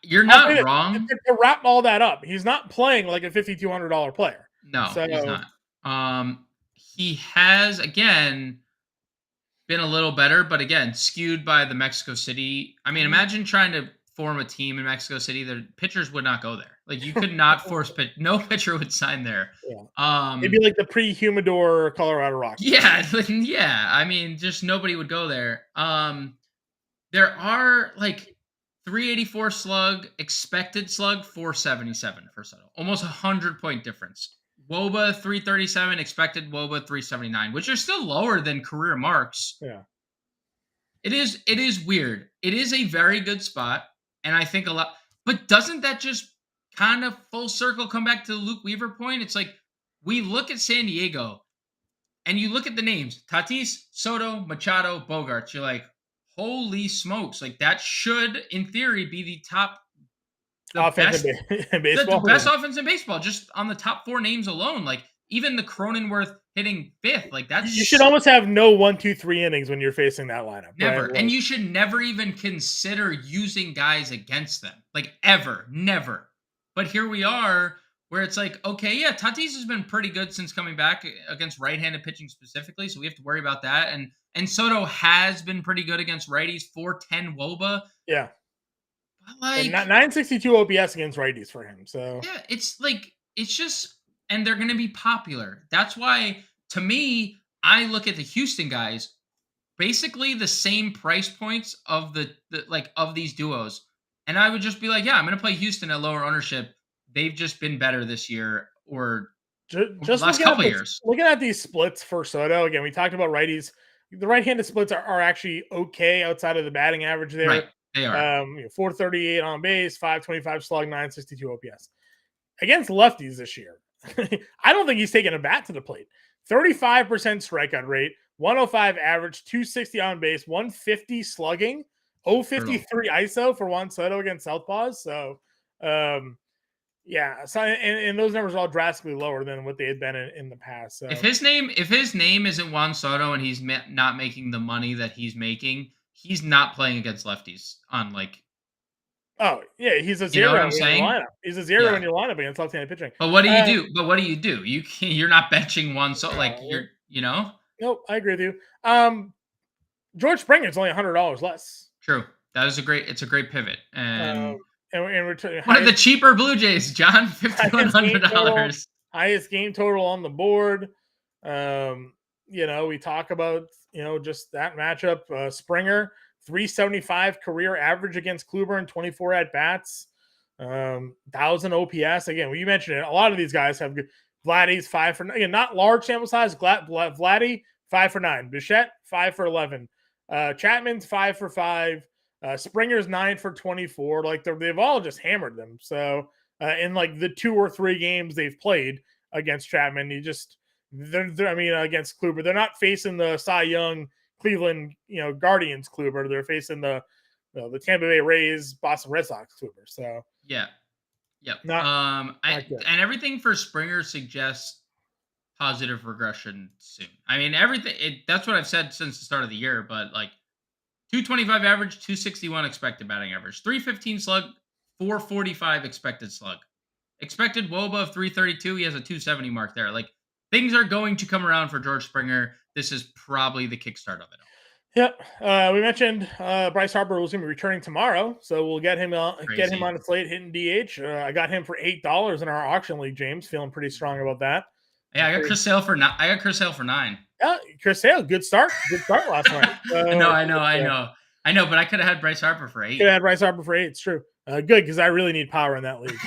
You're not wrong. To wrap all that up, he's not playing like a $5,200 player. No, he's not. He has again been a little better, but again skewed by the Mexico City. I mean, imagine trying to form a team in Mexico City. The pitchers would not go there. Like you could not force pitch. No pitcher would sign there. Yeah. Maybe like the pre-humidor Colorado Rockies. Yeah, yeah. I mean, just nobody would go there. There are like 384 slug, expected slug 477 for Soto. Almost 100-point difference. WOBA 337, expected WOBA 379, which are still lower than career marks. Yeah. It is weird. It is a very good spot, and I think a lot. But doesn't that just kind of full circle come back to the Luke Weaver point? It's like we look at San Diego, and you look at the names: Tatis, Soto, Machado, Bogarts. You're like, holy smokes! Like that should, in theory, be the top, offense in baseball. The best offense in baseball, just on the top 4 names alone. Like even the Cronenworth hitting 5th, like that's you should almost have no 1, 2, 3 innings when you're facing that lineup. Never, right? And you should never even consider using guys against them, like ever, never. But here we are, where it's like, okay, yeah, Tatis has been pretty good since coming back against right-handed pitching specifically, so we have to worry about that. And Soto has been pretty good against righties, 410 WOBA. Yeah. But like 962 OPS against righties for him. So yeah, it's just, and they're going to be popular. That's why, to me, I look at the Houston guys, basically the same price points of of these duos. And I would just be like, yeah, I'm going to play Houston at lower ownership. They've just been better this year or just last couple years. Looking at these splits for Soto, again, we talked about righties. The right-handed splits are actually okay outside of the batting average there. Right, they are. 438 on base, 525 slug, 962 OPS. Against lefties this year, I don't think he's taking a bat to the plate. 35% strikeout rate, 105 average, 260 on base, 150 slugging, 053 ISO for Juan Soto against Southpaws. So, yeah. So, and those numbers are all drastically lower than what they had been in the past. So. If his name isn't Juan Soto and he's not making the money that he's making, he's not playing against lefties on like. Oh yeah, he's a zero. You know what I'm saying? Lineup. He's a zero in your lineup against left-handed pitching. But what do you do? You're not benching one. So like Nope, I agree with you. George Springer's only $100 less. True. It's a great pivot. And we're one of the cheaper Blue Jays, John, $5,100. Highest game total on the board. We talk about just that matchup. Springer 375 career average against Kluber in 24 at bats. 1,000 OPS. Again, you mentioned it. A lot of these guys have good. Vladdy's 5 for 9. Again, not large sample size. Vladdy 5 for 9. Bichette 5 for 11. Chapman's 5 for 5. Springer's 9 for 24. Like they've all just hammered them. So in like the 2 or 3 games they've played against Chapman, against Kluber, they're not facing the Cy Young Cleveland, Guardians Kluber. They're facing the Tampa Bay Rays, Boston Red Sox Kluber. So yeah, yep. not good. And everything for Springer suggests positive regression soon. I mean, everything. That's what I've said since the start of the year. But like 225 average, 261 expected batting average, 315 slug, 445 expected slug. Expected WOBA of 332. He has a 270 mark there. Like things are going to come around for George Springer. This is probably the kickstart of it all. Yep. We mentioned Bryce Harper was going to be returning tomorrow, so we'll get him on the slate hitting DH. I got him for $8 in our auction league, James. Feeling pretty strong about that. Yeah, I got Chris Sale for $9. Yeah, Chris Sale, good start. Good start last night. I know, but I could have had Bryce Harper for $8. Could have had Bryce Harper for $8. It's true. Good, because I really need power in that league.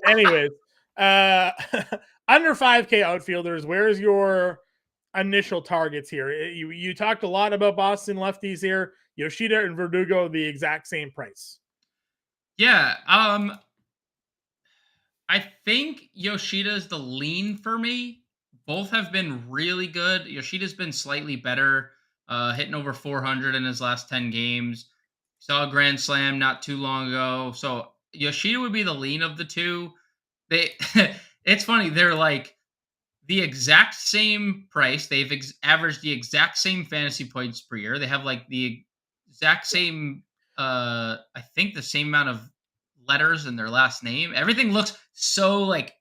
Anyways, under 5K outfielders, where's your initial targets here? You talked a lot about Boston lefties here. Yoshida and Verdugo, the exact same price. Yeah. I think Yoshida's the lean for me. Both have been really good. Yoshida's been slightly better, hitting over 400 in his last 10 games. Saw a grand slam not too long ago. So Yoshida would be the lean of the two. It's funny. They're like the exact same price. They've averaged the exact same fantasy points per year. They have like the exact same, I think the same amount of letters in their last name. Everything looks so like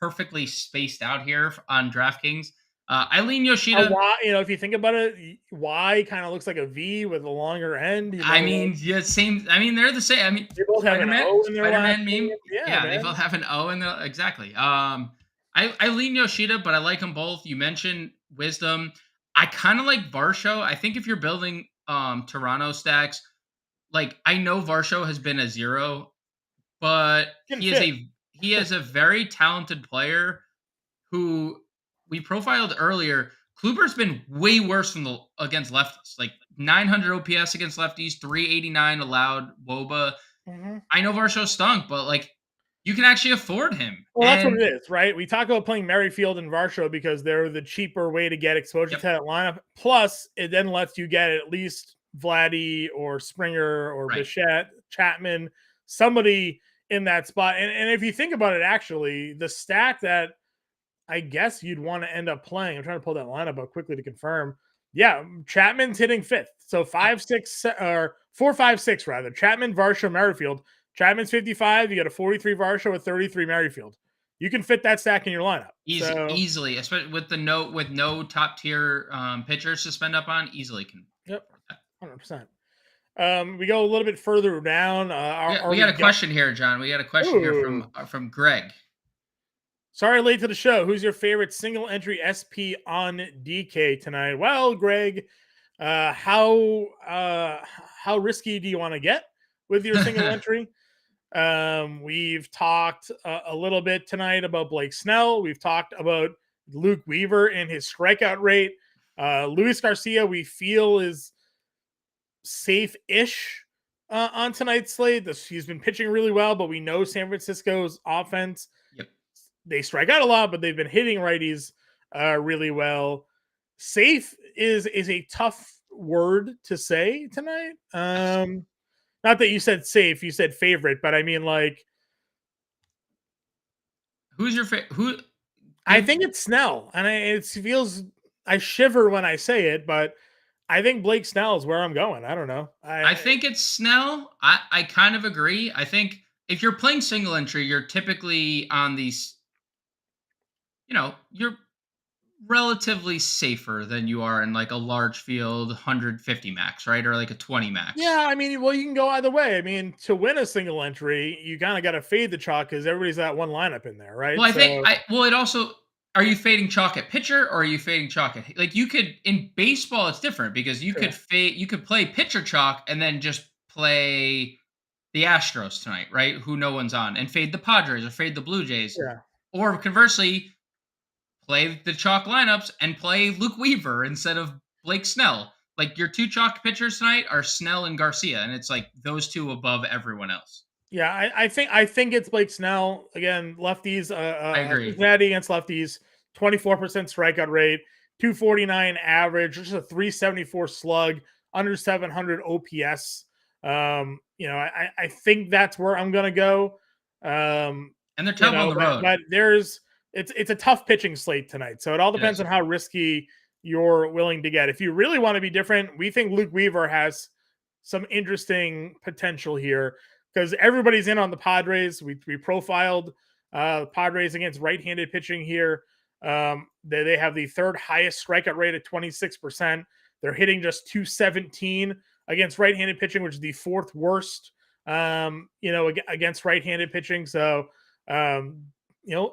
perfectly spaced out here on DraftKings. I lean Yoshida. If you think about it, Y kind of looks like a V with a longer end. I mean, same. I mean, they're the same. I mean, they both have an O in their Spider-Man meme. Yeah, they both have an O in the exactly. I lean Yoshida, but I like them both. You mentioned Wisdom. I kind of like Varsho. I think if you're building Toronto stacks, like I know Varsho has been a 0, but he is a very talented player who we profiled earlier. Kluber's been way worse against lefties, like 900 OPS against lefties, 389 allowed WOBA. Mm-hmm. I know Varsho stunk, but like you can actually afford him. Well, that's what it is, right? We talk about playing Merrifield and Varsho because they're the cheaper way to get exposure to that lineup. Plus, it then lets you get at least Vladdy or Springer or Bichette, Chapman, somebody in that spot. And if you think about it, actually, the stack that I guess you'd want to end up playing, I'm trying to pull that lineup up quickly to confirm. Yeah, Chapman's hitting 5th. So 5, 6, or 4, 5, 6 rather. Chapman, Varsho, Merrifield. Chapman's 55. You got a 43 Varsho with 33 Merrifield. You can fit that stack in your lineup. Easily, especially with no top tier pitchers to spend up on. Easily can. Yep, 100%. We go a little bit further down. We got a question here, John. We got a question here from Greg. Sorry, late to the show. Who's your favorite single entry SP on DK tonight? Well, Greg, how risky do you want to get with your single entry? We've talked a little bit tonight about Blake Snell. We've talked about Luke Weaver and his strikeout rate. Luis Garcia, we feel, is safe-ish on tonight's slate. He's been pitching really well, but we know San Francisco's offense. Yep. They strike out a lot, but they've been hitting righties really well. Safe is a tough word to say tonight. Not that you said safe, you said favorite, but I mean, like, who's your favorite? I think it's Snell, and I shiver when I say it, but I think Blake Snell is where I'm going. I don't know. I think it's Snell. I kind of agree. I think if you're playing single entry, you're typically on these, you're relatively safer than you are in like a large field 150 max, right? Or like a 20 max. Yeah, I mean, well, you can go either way. I mean, to win a single entry, you kind of got to fade the chalk because everybody's got one lineup in there, right? Well, it also, are you fading chalk at pitcher or are you fading chalk at, like, you could, in baseball, it's different because you could play pitcher chalk and then just play the Astros tonight, right? Who no one's on, and fade the Padres or fade the Blue Jays. Yeah. Or conversely, play the chalk lineups and play Luke Weaver instead of Blake Snell. Like, your two chalk pitchers tonight are Snell and Garcia, and it's like those two above everyone else. Yeah, I think it's Blake Snell. Again, lefties. I agree. Cincinnati against lefties, 24% strikeout rate. 249 average, just a 374 slug, under 700 OPS. I think that's where I'm going to go. And they're tough on the road. But it's a tough pitching slate tonight. So it all depends on how risky you're willing to get. If you really want to be different, we think Luke Weaver has some interesting potential here because everybody's in on the Padres. We profiled Padres against right-handed pitching here. They have the third highest strikeout rate at 26%. They're hitting just 217 against right-handed pitching, which is the fourth worst, against right-handed pitching. So, 8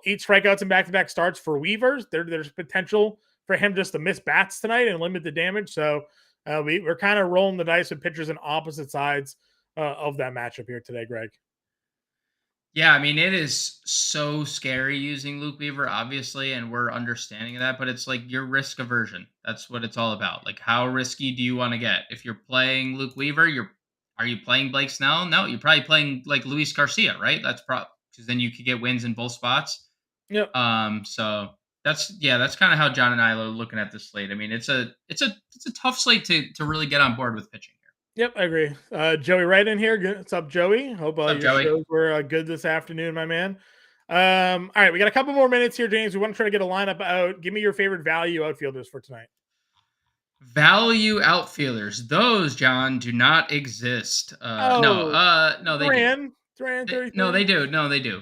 strikeouts and back-to-back starts for Weavers. There's potential for him just to miss bats tonight and limit the damage. So we're kind of rolling the dice with pitchers on opposite sides of that matchup here today, Greg. Yeah, I mean, it is so scary using Luke Weaver, obviously, and we're understanding of that, but it's like your risk aversion. That's what it's all about. Like, how risky do you want to get? If you're playing Luke Weaver, are you playing Blake Snell? No, you're probably playing like Luis Garcia, right? That's probably because then you could get wins in both spots. Yep. So that's kind of how John and I are looking at this slate. I mean, it's a tough slate to really get on board with pitching. Yep, I agree. Joey Wright in here. What's up, Joey? Hope your Joey? shows were good this afternoon, my man. All right, we got a couple more minutes here, James. We want to try to get a lineup out. Give me your favorite value outfielders for tonight. Value outfielders. Those, John, do not exist. No, they do. Duran, 33. No, they do. No, they do.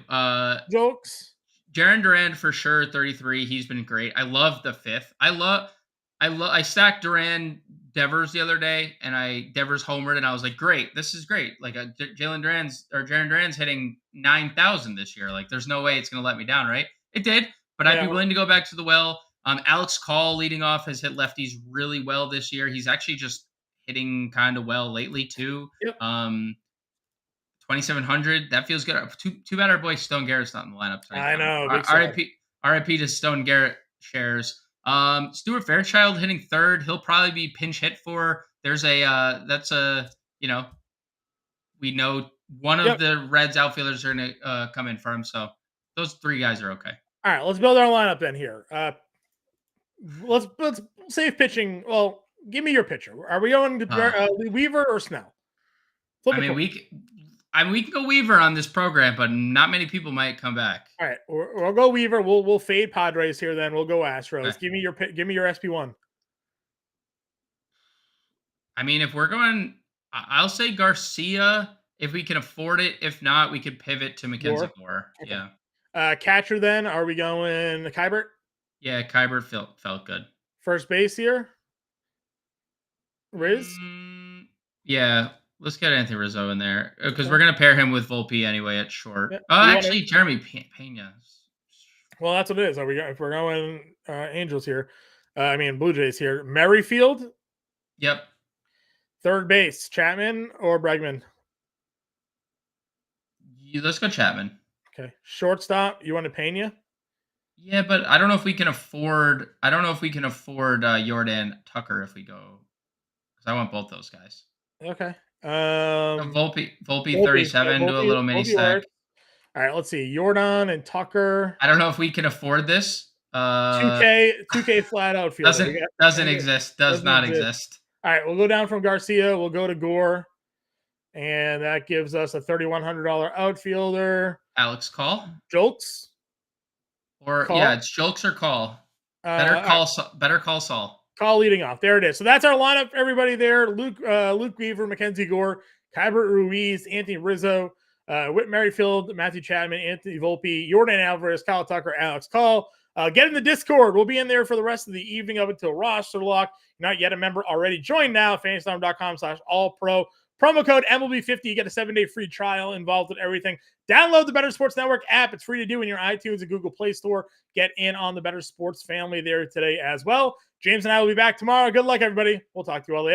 Jokes. Jarren Duran for sure, 33. He's been great. I love the fifth. I stacked Duran Devers the other day, and Devers homered, and I was like, great, this is great. Like Jarren Duran's hitting 9,000 this year. Like, there's no way it's going to let me down, right? It did, but I'd be willing to go back to the well. Alex Call leading off has hit lefties really well this year. He's actually just hitting kind of well lately too. Yep. 2,700. That feels good. Too bad our boy Stone Garrett's not in the lineup tonight. I know. RIP to Stone Garrett shares. Stuart Fairchild hitting third. He'll probably be pinch hit for. There's we know one of the Reds outfielders are going to come in for him. So those three guys are okay. All right, let's build our lineup then here. Let's save pitching. Well, give me your pitcher. Are we going to Weaver or Snell? We can go Weaver on this program, but not many people might come back. All right, we'll go Weaver. We'll fade Padres here. Then we'll go Astros. Okay. Give me your SP1. I mean, if we're going, I'll say Garcia if we can afford it. If not, we could pivot to Mackenzie Gore. Okay. Yeah. Catcher then, are we going Kybert? Yeah, Kybert felt good. First base here, Riz. Yeah. Let's get Anthony Rizzo in there because we're going to pair him with Volpe anyway at short. Yeah. Jeremy Pena. Well, that's what it is. If we're going Angels here, Blue Jays here. Merrifield. Yep. Third base, Chapman or Bregman? Let's go Chapman. Okay. Shortstop, you want to Pena? Yeah, but I don't know if we can afford. Jordan Tucker if we go, because I want both those guys. Okay. Volpe 37 to a little mini stack. All right, let's see. Jordan and Tucker. I don't know if we can afford this. 2K flat outfield. Doesn't exist. Does not exist. All right, we'll go down from Garcia. We'll go to Gore. And that gives us a $3,100 outfielder. Alex Call. Jolks. It's Jolks or Call. Better call Saul. Call leading off. There it is. So that's our lineup, everybody there. Luke Weaver, Mackenzie Gore, Kybert Ruiz, Anthony Rizzo, Whit Merrifield, Matthew Chapman, Anthony Volpe, Jordan Alvarez, Kyle Tucker, Alex Call. Get in the Discord. We'll be in there for the rest of the evening up until roster lock. Not yet a member already. Join now. fantasydome.com/allpro. Promo code MLB50. You get a 7-day free trial involved with everything. Download the Better Sports Network app. It's free to do in your iTunes and Google Play Store. Get in on the Better Sports family there today as well. James and I will be back tomorrow. Good luck, everybody. We'll talk to you all later.